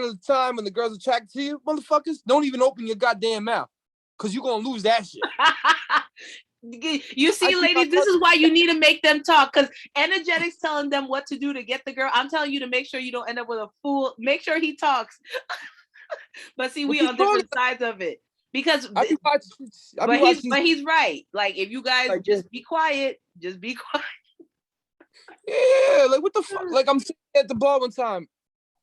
of the time when the girl's attracted to you, motherfuckers, don't even open your goddamn mouth. Cause you gonna lose that shit. You see, ladies, this is why you need to make them talk, because Enjetic's telling them what to do to get the girl. I'm telling you to make sure you don't end up with a fool. Make sure he talks. But see, we on different sides of it. Because but he's right. Like, if you guys like, just be quiet, just be quiet. Yeah, like what the fuck? Like, I'm sitting at the bar one time.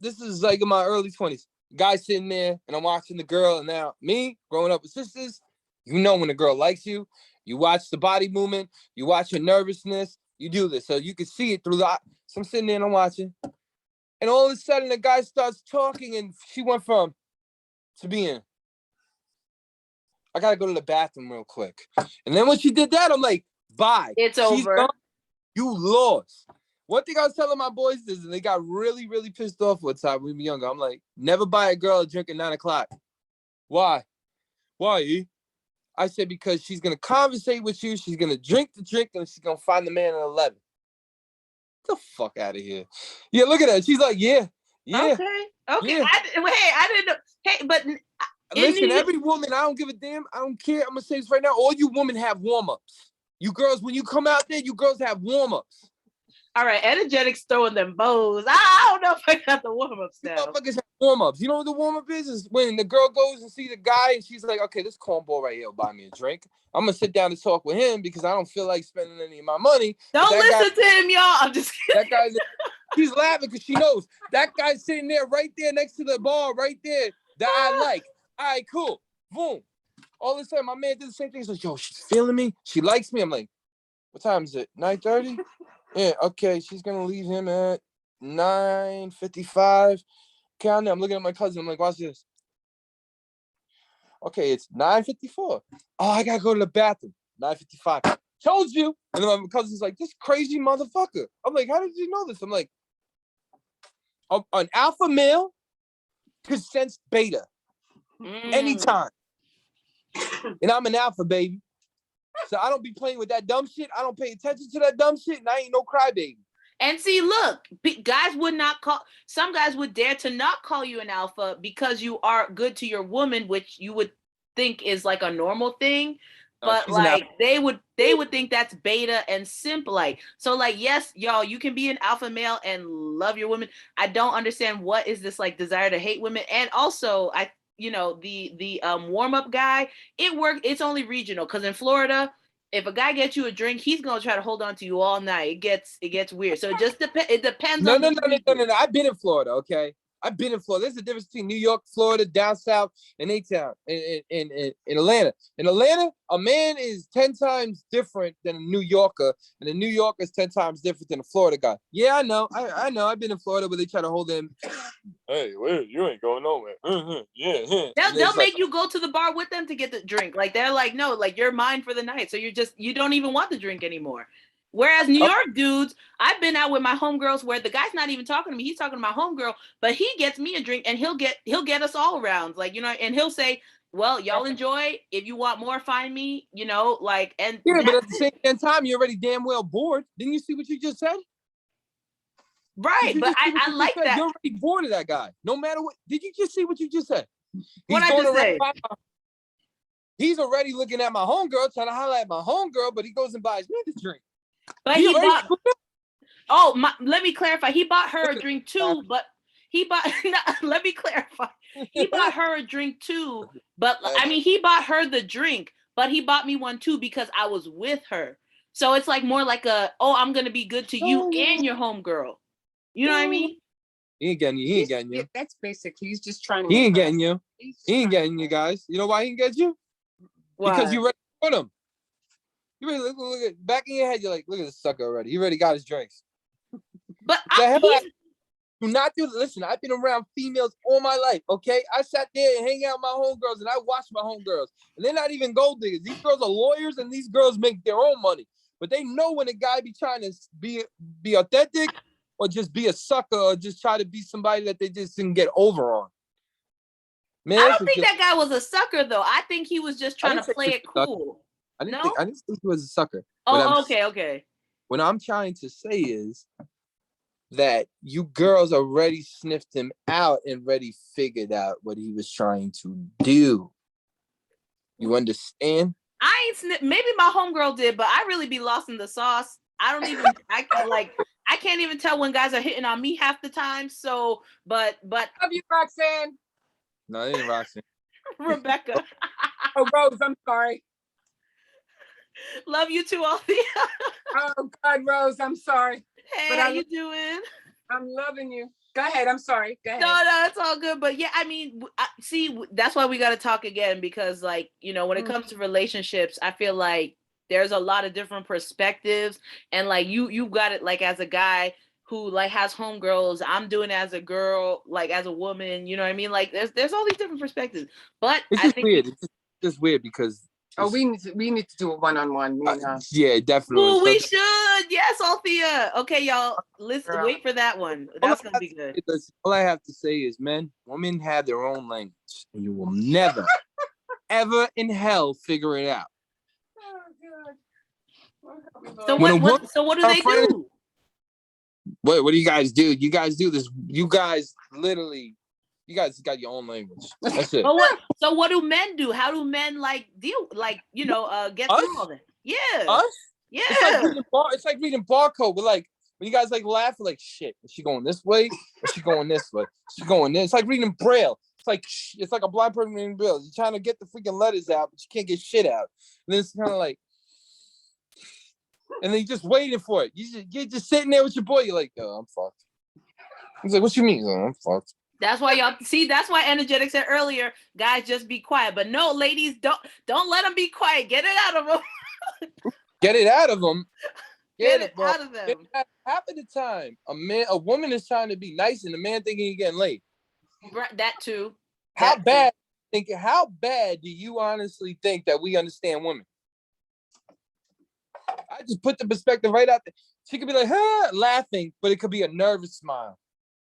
This is like in my early 20s. Guy sitting there, and I'm watching the girl. And now me, growing up with sisters, you know when a girl likes you, you watch the body movement, you watch her nervousness, you do this. So you can see it through the. So I'm sitting there and I'm watching. And all of a sudden, the guy starts talking, and she went from to being, I gotta go to the bathroom real quick. And then when she did that, I'm like, bye. It's over. Gone. You lost. One thing I was telling my boys is, and they got really, really pissed off one time when we were younger. I'm like, never buy a girl a drink at 9 o'clock. Why? Why, E? I said, because she's going to conversate with you. She's going to drink the drink, and she's going to find the man at 11. Get the fuck out of here. Yeah, look at that. She's like, yeah. Okay. Yeah. I didn't know. Hey, but listen, every woman, I don't give a damn. I don't care. I'm going to say this right now. All you women have warm-ups. You girls, when you come out there, you girls have warm-ups. All right, Enjetic's throwing them bows. I don't know if I got the warm-ups now. Motherfuckers have warm-ups. You know what the warm-up is? Is when the girl goes and see the guy and she's like, okay, this cornball right here will buy me a drink. I'm going to sit down and talk with him because I don't feel like spending any of my money. Don't listen to him, y'all. I'm just kidding. That guy's, she's laughing because she knows that guy's sitting there right there next to the bar right there that I like. All right, cool. Boom. All of a sudden, my man did the same thing. He's like, yo, she's feeling me. She likes me. I'm like, what time is it? 9:30? Yeah, okay. She's going to leave him at 9:55. Okay, I'm looking at my cousin. I'm like, watch this. Okay, it's 9:54. Oh, I got to go to the bathroom. 9:55. Told you. And then my cousin's like, this crazy motherfucker. I'm like, how did you know this? I'm like, an alpha male consents beta anytime. And I'm an alpha, baby. So I don't be playing with that dumb shit. I don't pay attention to that dumb shit, and I ain't no crybaby. And see, look, some guys would dare to not call you an alpha because you are good to your woman, which you would think is like a normal thing. But like they would think that's beta and simp. Like, so like, yes, y'all, you can be an alpha male and love your woman. I don't understand what is this like desire to hate women. And also the warm-up guy, it's only regional, because in Florida, if a guy gets you a drink, he's gonna try to hold on to you all night. It gets weird. So it just depends. No. I've been in Florida, okay? I've been in Florida. There's a difference between New York, Florida, down south, and A-Town, in Atlanta. In Atlanta, a man is 10 times different than a New Yorker, and a New Yorker is 10 times different than a Florida guy. Yeah, I know. I know. I've been in Florida where they try to hold him. Hey, wait, you ain't going nowhere. Yeah. They'll make you go to the bar with them to get the drink. Like, they're like, no, like, you're mine for the night. So you don't even want the drink anymore. Whereas New York dudes, I've been out with my homegirls where the guy's not even talking to me. He's talking to my homegirl, but he gets me a drink and he'll get us all rounds. Like, and he'll say, well, y'all enjoy. If you want more, find me, like, and yeah, but at the same time, you're already damn well bored. Didn't you see what you just said? Right, but I like that. You're already bored of that guy. No matter what. Did you just see what you just said? What I just said? He's already looking at my homegirl, trying to highlight my homegirl, but he goes and buys me the drink. But let me clarify. He bought her a drink too, but let me clarify. He bought her a drink too, but he bought her the drink, but he bought me one too because I was with her. So it's like more like I'm going to be good to you and your homegirl. You know what I mean? He ain't getting you. That's basic. He's just trying to. He ain't getting you. He ain't getting you, guys. You know why he ain't get you? Why? Because you ready to put him. You ready look at back in your head. You're like, look at this sucker already. He already got his drinks. But do not do. Listen, I've been around females all my life. Okay, I sat there and hang out with my homegirls, and I watched my homegirls, and they're not even gold diggers. These girls are lawyers, and these girls make their own money. But they know when a guy be trying to be authentic, or just be a sucker, or just try to be somebody that they just didn't get over on. Man, I that's don't think ridiculous. that guy was a sucker though. I think he was just I trying to didn't say he play was it a sucker. cool. I No? didn't think he was a sucker. Oh, okay. What I'm trying to say is that you girls already sniffed him out and already figured out what he was trying to do. You understand? I ain't maybe my homegirl did, but I really be lost in the sauce. I can't even tell when guys are hitting on me half the time. So, but Love you, Roxanne. No, it ain't Roxanne. Rebecca. Oh, Rose, I'm sorry. Love you too, Althea. Oh, God, Rose, I'm sorry. Hey, But how you doing? I'm loving you. Go ahead. I'm sorry. Go ahead. No, it's all good. But yeah, I mean, see, that's why we got to talk again because, like, you know, when it comes to relationships, I feel like there's a lot of different perspectives, and like you got it like as a guy who like has homegirls. I'm doing it as a girl, like as a woman. You know what I mean? Like there's all these different perspectives. But It's I just think weird. It's just weird because. Oh, we need to do a one-on-one. Yeah, definitely. Ooh, we should. Yes, Althea. Okay, y'all. Listen, Girl. wait for that one. That's gonna be good. All I have to say is, men, women have their own language, and you will never, ever in hell figure it out. So When what do they do? What do you guys do? You guys do this. You guys literally, you guys got your own language. That's it. So what do men do? How do men like deal, like, you know, get Us? through all that? Yeah. Us? Yeah. It's like reading barcode. But like when you guys like laugh, like shit. Is she going this way? Is she going this way? Is she going this? It's like reading Braille. It's like a blind person reading Braille. You're trying to get the freaking letters out, but you can't get shit out. And then it's kind of like, and then you're just waiting for it. You're just sitting there with your boy. You're like, oh, I'm fucked. He's like, what you mean? Oh, I'm fucked. That's why y'all see. That's why Enjetic said earlier, guys, just be quiet. But no, ladies, don't let them be quiet. Get it out of them. Get it out of them. Get it out of them. Half of the time, a woman is trying to be nice, and the man thinking he's getting laid. Right, that too. How bad do you honestly think that we understand women? I just put the perspective right out there. She could be like, huh, laughing, but it could be a nervous smile.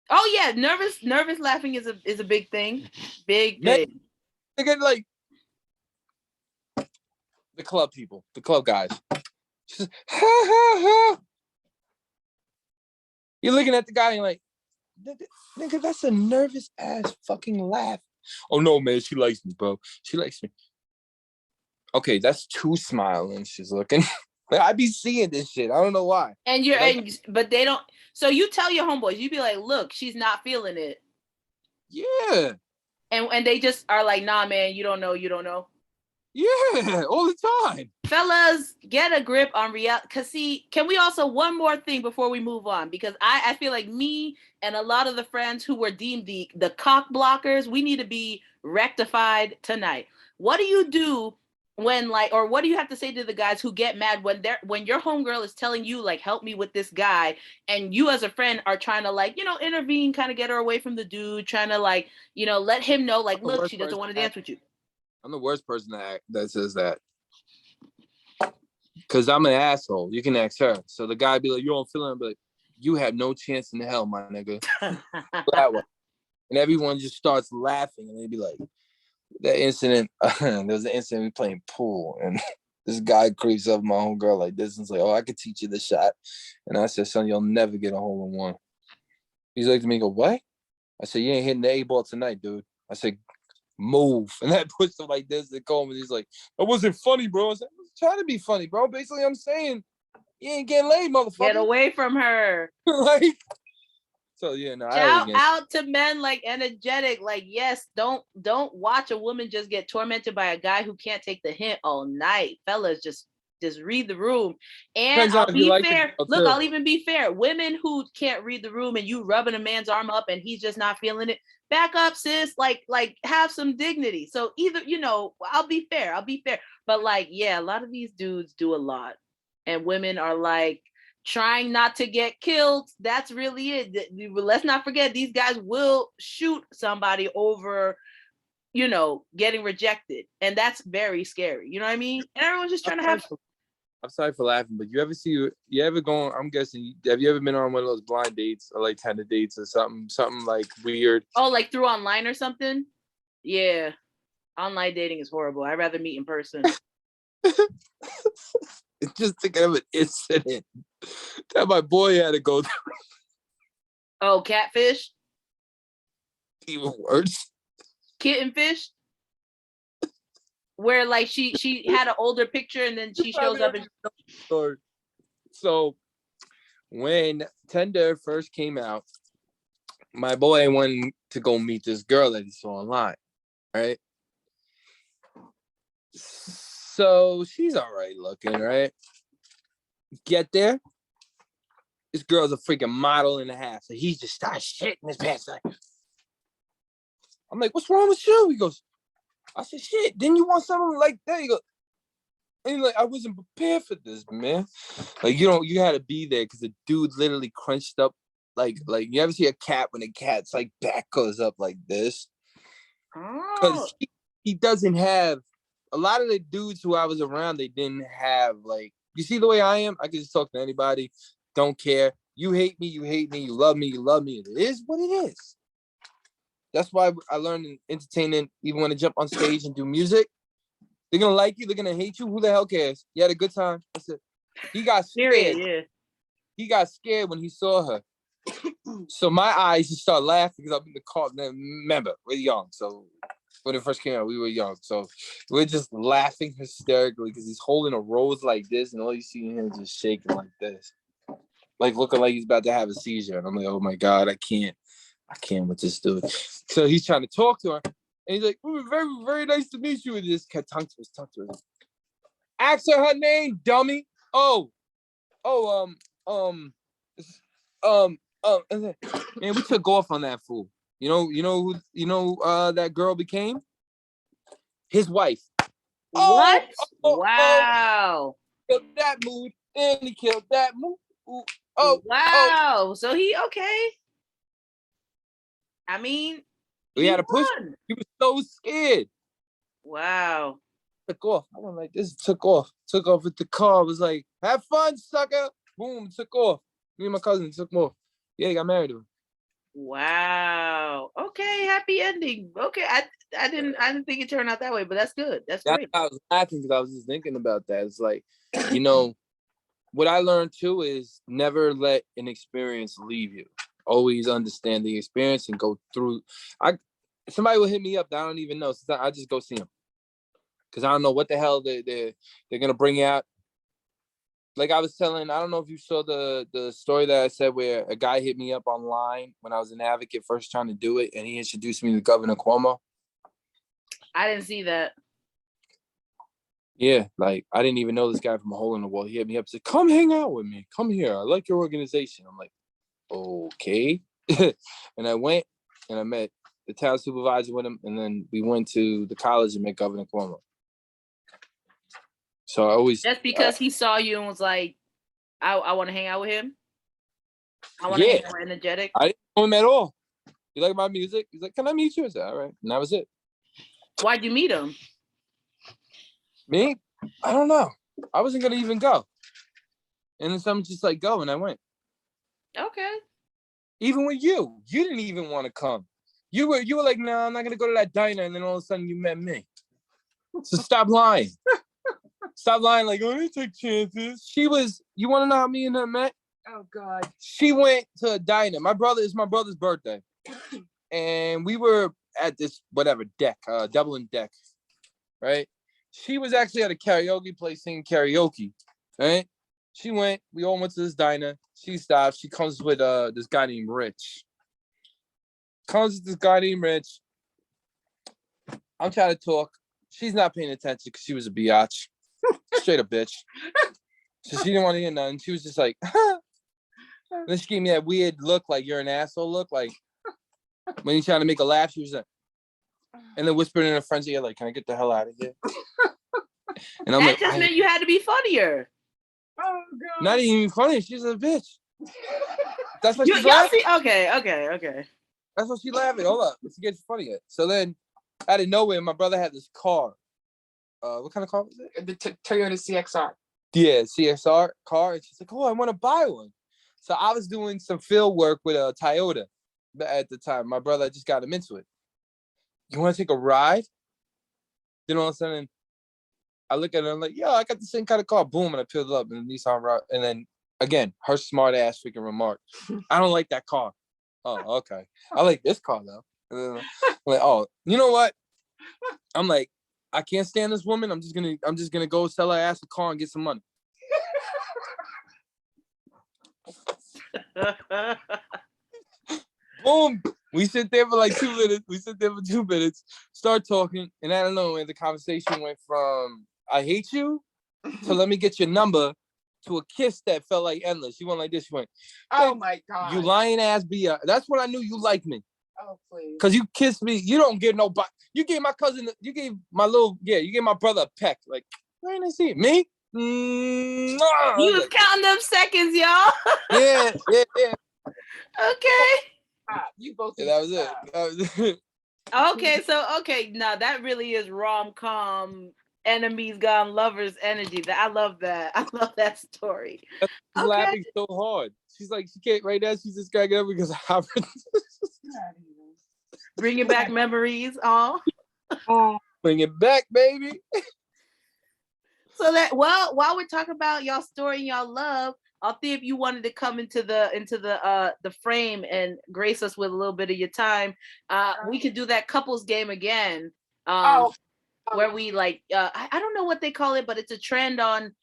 Oh yeah, nervous laughing is a big thing. Big. They get like the club people, the club guys. Just, ha ha ha. You're looking at the guy and you're like, nigga, that's a nervous ass fucking laugh. Oh no, man, she likes me, bro. She likes me. Okay, that's too smiling. She's looking. I be seeing this shit. I don't know why. But they don't. So you tell your homeboys, you be like, look, she's not feeling it. Yeah. And they just are like, nah, man, you don't know. Yeah, all the time. Fellas, get a grip on reality. Cause see, can we also one more thing before we move on? Because I feel like me and a lot of the friends who were deemed the cock blockers, we need to be rectified tonight. What do you do when or what do you have to say to the guys who get mad when your homegirl is telling you like, help me with this guy, and you as a friend are trying to like, intervene, kind of get her away from the dude, trying to like, let him know like, look, she doesn't want to dance with you. I'm the worst person that says that. Because I'm an asshole. You can ask her. So the guy be like, you don't feel it? But like, you have no chance in hell, my nigga. That way. And everyone just starts laughing. And they be like, that incident, there was an incident we playing pool. And this guy creeps up my own girl like this and like, oh, I could teach you the shot. And I said, son, you'll never get a hole in one. He's like to me, go, what? I said, you ain't hitting the A-ball tonight, dude. I said, move. And that puts him like this and called me. He's like, that wasn't funny, bro. I said, I was trying to be funny, bro. Basically, I'm saying you ain't getting laid, motherfucker. Get away from her. Like, so yeah, no. Shout out to men like Enjetic. Like, yes, don't watch a woman just get tormented by a guy who can't take the hint all night. Fellas, just read the room. And I'll be fair. Look, I'll even be fair. Women who can't read the room and you rubbing a man's arm up and he's just not feeling it, back up, sis. Like have some dignity. So either, I'll be fair. But like, yeah, a lot of these dudes do a lot. And women are like trying not to get killed. That's really it. Let's not forget, these guys will shoot somebody over, getting rejected. And that's very scary. You know what I mean? And everyone's just trying to have fun. I'm sorry for laughing, but you ever go, I'm guessing, have you ever been on one of those blind dates or like Tinder dates or something like weird? Oh, like through online or something? Yeah. Online dating is horrible. I'd rather meet in person. Just thinking of an incident that my boy had to go through. Oh, catfish? Even worse. Kitten fish? Where like she had an older picture and then she shows up and so when Tinder first came out, my boy wanted to go meet this girl that he saw online, right? So she's all right looking, right? Get there, this girl's a freaking model and a half. So he just starts shitting his pants. Like, I'm like, what's wrong with you? He goes, I said, shit, didn't you want something like that? He goes, and like, I wasn't prepared for this, man. Like, you had to be there because the dude literally crunched up. Like you ever see a cat when a cat's like back goes up like this? Because he doesn't have, a lot of the dudes who I was around, they didn't have, like, you see the way I am? I can just talk to anybody, don't care. You hate me, you hate me. You love me, you love me. It is what it is. That's why I learned in entertainment, even when I jump on stage and do music, they're going to like you, they're going to hate you. Who the hell cares? You had a good time. That's it. He got scared. Period, yeah. He got scared when he saw her. So my eyes just started laughing because I'm in the car. Remember, we're young. So when it first came out, we were young. So we're just laughing hysterically because he's holding a rose like this, and all you see him just shaking like this. Like looking like he's about to have a seizure. And I'm like, oh my God, I can't with this dude. So he's trying to talk to her. And he's like, very, very nice to meet you. And this cat tongue to us. Ask her name, dummy. Man, we took off on that fool. You know who that girl became? His wife. What? Wow. Killed that mood. And he killed that mood. Wow. So he okay. I mean, we had to push. He was so scared. Wow. Took off. I went like this. Took off with the car. It was like, have fun, sucker. Boom. Took off. Me and my cousin took off. Yeah, he got married to her. Wow. Okay. Happy ending. Okay. I didn't think it turned out that way, but that's good. That's great. I was laughing because I was just thinking about that. It's like, what I learned too is never let an experience leave you. Always understand the experience and go through. Somebody will hit me up that I don't even know. So I just go see them because I don't know what the hell they're gonna bring out. Like I was telling, I don't know if you saw the story that I said where a guy hit me up online when I was an advocate first trying to do it, and he introduced me to Governor Cuomo. I didn't see that. Yeah, like I didn't even know this guy from a hole in the wall. He hit me up and said, come hang out with me. Come here. I like your organization. I'm like, okay. And I went and I met the town supervisor with him, and then we went to the college and met Governor Cuomo. So I always just because he saw you and was like, I want to hang out with him. I want to hang out with Enjetic. I didn't know him at all. You like my music? He's like, can I meet you? I said, all right. And that was it. Why'd you meet him? Me? I don't know. I wasn't gonna even go. And then someone just like go, and I went. Okay. Even with you didn't even want to come. You were like, no, I'm not gonna go to that diner, and then all of a sudden you met me. So stop lying. Stop lying like, oh, I didn't take chances. You want to know how me and her met? Oh, God. She went to a diner. It's my brother's birthday. And we were at this, deck, Dublin deck, right? She was actually at a karaoke place singing karaoke, right? We all went to this diner. She stops. She comes with this guy named Rich. I'm trying to talk. She's not paying attention because she was a biatch. Straight up bitch. So she didn't want to hear nothing. She was just like, and then she gave me that weird look, like you're an asshole look, like when you're trying to make a laugh, she was like, and then whispered in her friend's ear, like, can I get the hell out of here? And I'm that like, just meant you had to be funnier. Oh, God. Not even funny. She's a bitch. That's what she's laughing. Okay. That's what she's laughing. Hold up. Let's get funnier. So then, out of nowhere, my brother had this car. What kind of car was it? The Toyota CXR. Yeah, CXR car. And she's like, oh, I want to buy one. So I was doing some field work with a Toyota at the time. My brother just got him into it. you want to take a ride? Then all of a sudden, I look at her and I'm like, yo, I got the same kind of car. Boom, and I peeled it up in the Nissan Route. And then again, her smart ass freaking remark, I don't like that car. Oh, okay. I like this car though. And then I'm like, oh, you know what? I'm like, I can't stand this woman. I'm just gonna go sell her ass a car and get some money. Boom. We sit there for like 2 minutes. Start talking, and I don't know. And the conversation went from "I hate you" to "Let me get your number" to a kiss that felt like endless. She went like this. She went, Oh my God. "You lying ass B." That's when I knew you like me. Oh please. Cause you kissed me. You don't give nobody. You gave my cousin. You gave my you gave my brother a peck. Like, I didn't see it. Me. You was counting them seconds, y'all. Yeah. Okay. Stop. You both. Yeah, that was it. That was it. Okay, now that really is rom-com enemies gone lovers energy. I love that. I love that story. She's laughing so hard. She's like, she can't right now. She's just cracking up because of bringing back memories. Oh, bring it back, baby. So that while we're talking about y'all story and y'all love, Anthia, if you wanted to come into the frame and grace us with a little bit of your time, we could do that couples game again. Where we like I don't know what they call it, but it's a trend on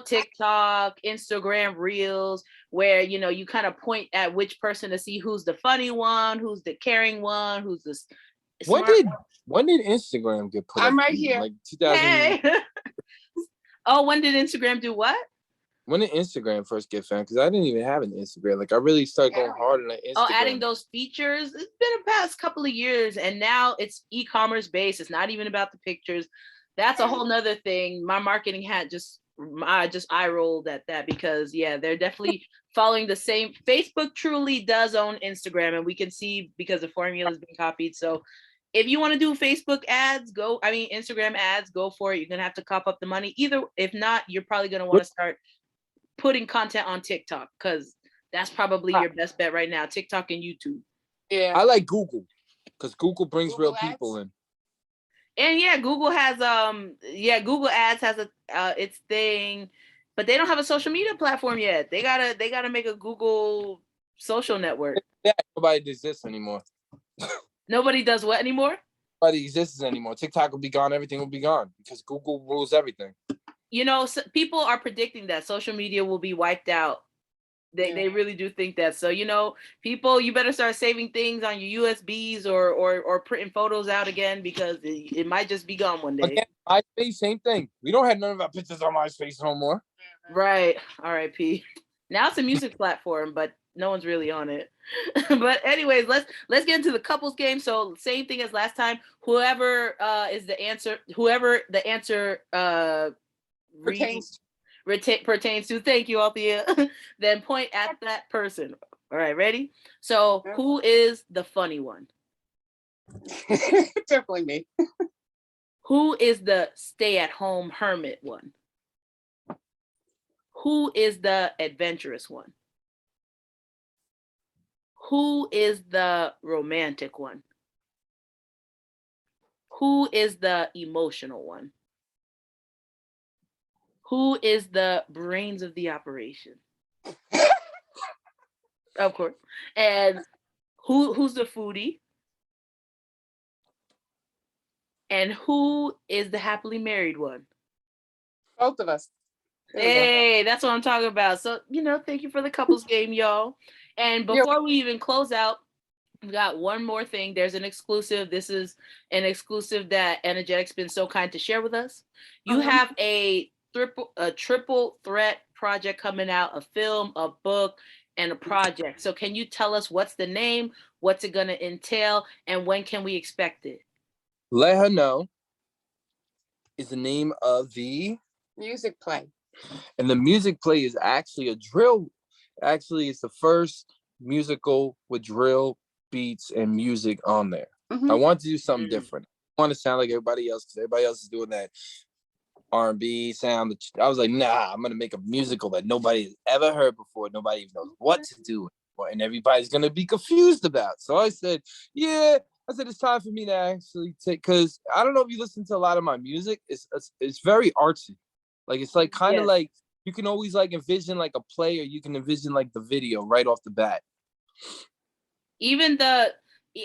TikTok, Instagram Reels, where you kind of point at which person to see who's the funny one, who's the caring one, who's the smart when did Instagram get put up? I'm right here. Like 2000. Hey. Oh, when did Instagram do what? When did Instagram first get found? Because I didn't even have an Instagram. Like I really started going hard on Instagram. Oh, adding those features. It's been the past couple of years, and now it's e-commerce based. It's not even about the pictures. That's a whole nother thing. My marketing hat I eye rolled at that because they're definitely following the same. Facebook truly does own Instagram, and we can see because the formula has been copied. So if you want to do Facebook ads, Instagram ads, go for it. You're gonna have to cop up the money. If not, you're probably gonna want to start putting content on TikTok because that's probably your best bet right now. TikTok and YouTube. Yeah. I like Google because Google brings Google real ads? people in. And Google has Google Ads has its thing, but they don't have a social media platform yet. They gotta make a Google social network. Yeah, nobody exists anymore. Nobody does what anymore? Nobody exists anymore. TikTok will be gone. Everything will be gone because Google rules everything. So people are predicting that social media will be wiped out. They really do think that. So, people, you better start saving things on your USBs or printing photos out again because it might just be gone one day. Again, MySpace, same thing. We don't have none of our pictures on MySpace no more. Right. R.I.P. Now it's a music platform, but no one's really on it. But anyways, let's get into the couples game. So same thing as last time. Whoever the answer pertains to, thank you, Anthia, then point at that person. All right, ready? So who is the funny one? Definitely me. Who is the stay-at-home hermit one? Who is the adventurous one? Who is the romantic one? Who is the emotional one? Who is the brains of the operation? Of course. And who's the foodie? And who is the happily married one? Both of us. Hey, that's what I'm talking about. So, thank you for the couples game, y'all. And before we even close out, we got one more thing. There's an exclusive. This is an exclusive that Enjetic's been so kind to share with us. You have a triple threat project coming out, a film, a book, and a project. So can you tell us what's the name, what's it going to entail, and when can we expect it? Let Her Know is the name of the music play. And the music play is actually a drill. Actually, it's the first musical with drill beats and music on there. I want to do something different. I want to sound like everybody else because everybody else is doing that R&B sound. I was like, nah, I'm going to make a musical that nobody has ever heard before. Nobody even knows what to do and everybody's going to be confused about. So I said, yeah, I said it's time for me to actually take, because I don't know if you listen to a lot of my music. It's very artsy. Like it's like kind of Yes. like you can always like envision like a play, or you can envision like the video right off the bat. Even the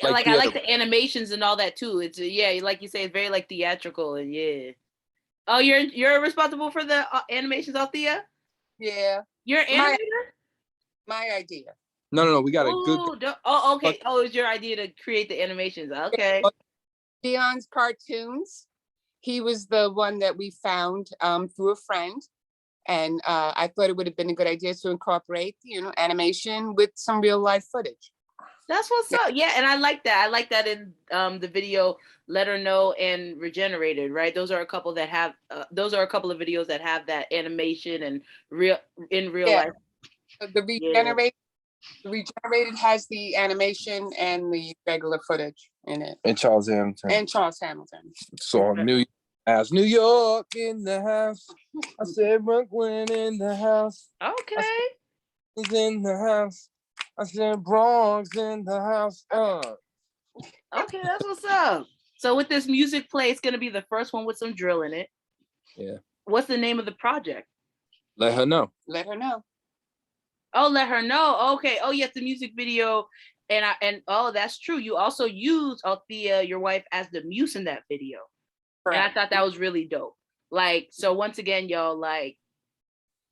Like I like theater. the animations and all that too. It's yeah, like you say, it's very like theatrical and yeah. Oh, you're responsible for the animations, Althea? Yeah, You're an my animator? my idea. No. We got a good. Oh, oh, okay. Oh, it's your idea to create the animations. Okay. Dion's cartoons. He was the one that we found through a friend, and I thought it would have been a good idea to incorporate, animation with some real life footage. That's what's up. Yeah, and I like that. I like that in the video Let Her Know and Regenerated, right? Those are a couple that have those are a couple of videos that have that animation and real Yeah. life. The Yeah. regenerated has the animation and the regular footage in it. And Charles Hamilton. And Charles Hamilton. So New York in the house. I said Brooklyn in the house. Okay. Is in the house. I said Bronx in the house. Okay, that's what's up. So with this music play, it's gonna be the first one with some drill in it. Yeah. What's the name of the project? Let her know. Let her know. Oh, Let Her Know. Okay. Oh, yes, the music video. And oh, that's true. You also used Althea, your wife, as the muse in that video. Correct. And I thought that was really dope. Like, so once again, y'all, like,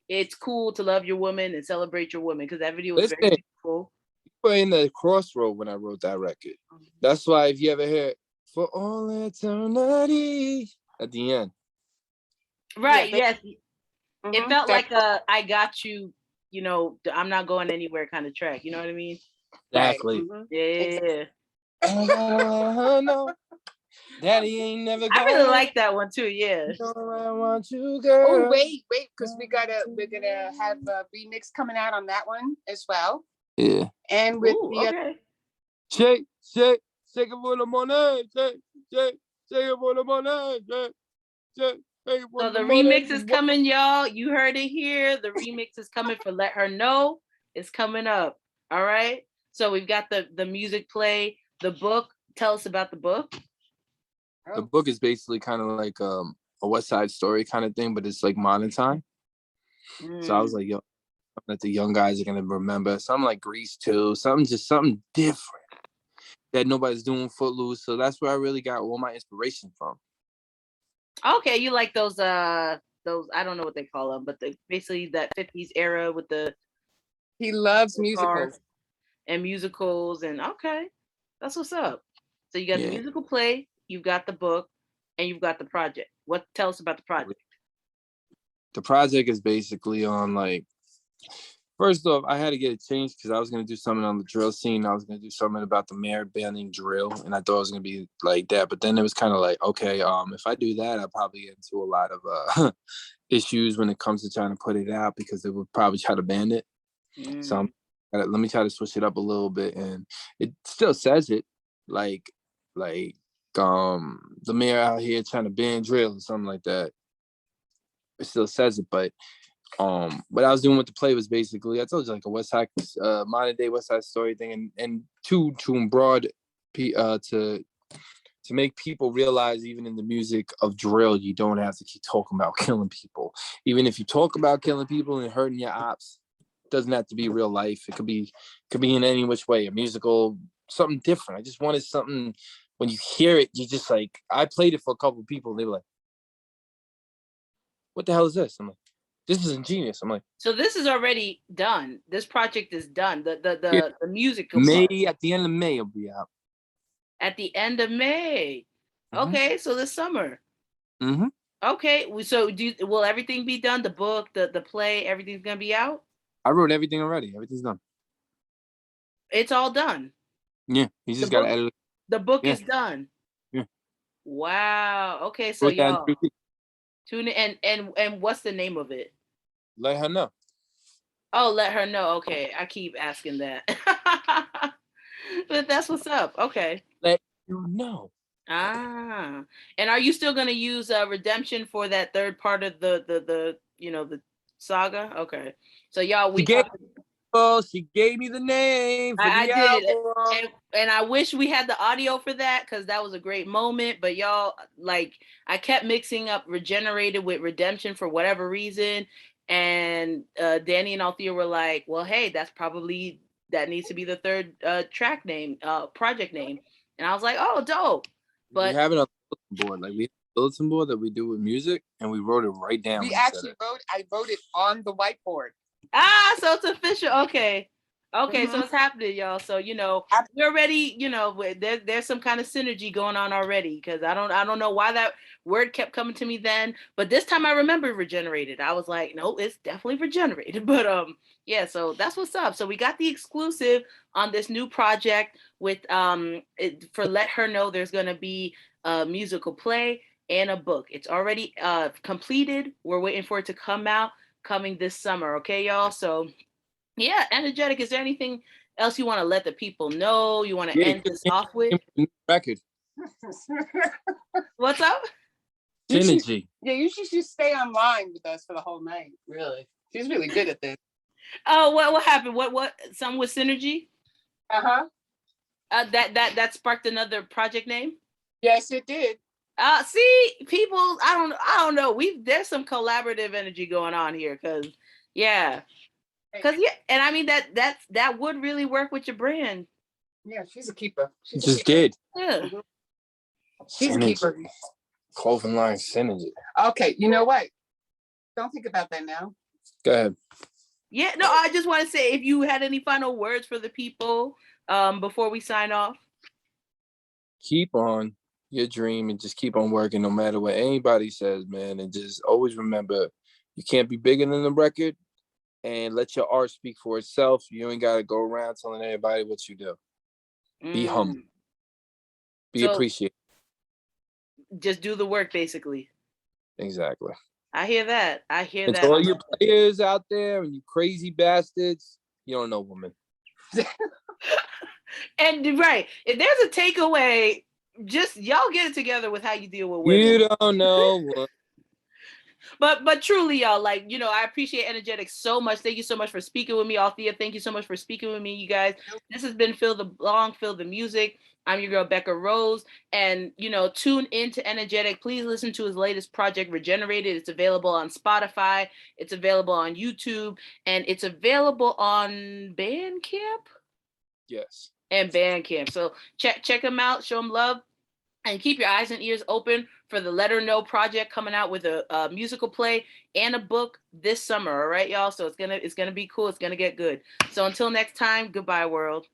it's cool to love your woman and celebrate your woman, because that video was very beautiful. You were in the crossroad when I wrote that record. That's why if you ever hear For All Eternity at the end. Right, Yeah, yes. It felt like a I got you, I'm not going anywhere kind of track. You know what I mean? Exactly. Right. Yeah. I gotta let her know Daddy ain't never I gone. really like that one too, yeah. I want you, girl. Oh, wait, because we're gonna have a remix coming out on that one as well. Yeah. And with Ooh, the okay. Shake it for the money, shake it for the money, shake it for So the money. remix is coming, y'all. You heard it here. The remix is coming for Let Her Know. It's coming up. All right. So we've got the music play, the book. Tell us about the book. The book is basically kind of like a West Side Story kind of thing, but it's like modern time. So I was like, yo, that the young guys are gonna remember. Something like Grease too. Something different that nobody's doing. Footloose. So that's where I really got all my inspiration from. Okay, you like those I don't know what they call them, but basically that 50s era with the he loves musicals and musicals, and okay, that's what's up. So you got the musical play, you've got the book, and you've got the project. Tell us about the project? The project is basically on like, first off, I had to get it changed because I was going to do something on the drill scene. I was going to do something about the mayor banning drill, and I thought it was going to be like that. But then it was kind of like, okay, if I do that, I'll probably get into a lot of issues when it comes to trying to put it out, because they would probably try to ban it. So let me try to switch it up a little bit, and it still says it like the mayor out here trying to ban drill or something like that. It still says it, but what I was doing with the play was basically, I told you, like a West Side, modern day West Side Story thing, and to broad, to make people realize, even in the music of drill, you don't have to keep talking about killing people. Even if you talk about killing people and hurting your ops, it doesn't have to be real life. It could be in any which way, a musical, something different. I just wanted something, when you hear it, you just like, I played it for a couple of people, and they were like, what the hell is this? I'm like, this is ingenious. I'm like, so this is already done. This project is done. The music May, at the end of May, it'll be out. At the end of May. Okay, so this summer. Okay, so will everything be done? The book, the play, everything's gonna be out? I wrote everything already. Everything's done. It's all done. Yeah, you just gotta edit it. The book is done. Yeah. Wow. Okay, so y'all tune in, and what's the name of it? Let Her Know. Oh, Let Her Know. Okay, I keep asking that. But that's what's up. Okay. Let you know. And are you still gonna use Redemption for that third part of the saga? Okay. So y'all, Well, she gave me the name for I the did, album. and I wish we had the audio for that because that was a great moment. But y'all, like, I kept mixing up Regenerated with Redemption for whatever reason, and Danny and Althea were like, "Well, hey, that needs to be the third track name, project name," and I was like, "Oh, dope." We But have it on the bulletin board. Like we have a bulletin board that we do with music, and we wrote it right down. We when you said actually it. I wrote it on the whiteboard. so it's official. Okay. Okay, so it's happening, y'all. So we're already, there's some kind of synergy going on already because I don't know why that word kept coming to me then, but this time I remember Regenerated. I was like, no, it's definitely Regenerated. But yeah, so that's what's up. So we got the exclusive on this new project with for Let Her Know there's gonna be a musical play and a book. It's already completed. We're waiting for it to come out coming this summer. Okay, y'all. So yeah, Enjetic, is there anything else you want to let the people know? You want to end this off with? Record. What's up? Synergy. You should stay online with us for the whole night. Really, she's really good at this. Oh, what happened? What? Some with Synergy? That sparked another project name. Yes, it did. See, people, I don't know. There's some collaborative energy going on here, cause yeah, and I mean that would really work with your brand. Yeah, she's a keeper. Just did. Yeah. She's a keeper. Clothing line Synergy. Okay, you know what? Don't think about that now. Go ahead. Yeah, no, I just want to say if you had any final words for the people before we sign off. Keep on your dream and just keep on working no matter what anybody says, man. And just always remember, you can't be bigger than the record, and let your art speak for itself. You ain't got to go around telling everybody what you do. Be humble. Be appreciated. Just do the work, basically. Exactly. I hear that. And to all you players out there and you crazy bastards, you don't know women. And right, if there's a takeaway, just y'all get it together with how you deal with women. You don't know. But truly, y'all, like, I appreciate Enjetic so much. Thank you so much for speaking with me, Althea. Thank you so much for speaking with me, you guys. This has been Feel the Music. I'm your girl, Becca Rose. And, tune into Enjetic. Please listen to his latest project, Regenerated. It's available on Spotify. It's available on YouTube. And it's available on Bandcamp? Yes. And Bandcamp. So check him out. Show him love. And keep your eyes and ears open for the Let Her Know project coming out with a musical play and a book this summer. All right, y'all. So it's gonna be cool. It's gonna get good. So until next time, goodbye, world.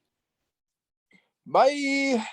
Bye.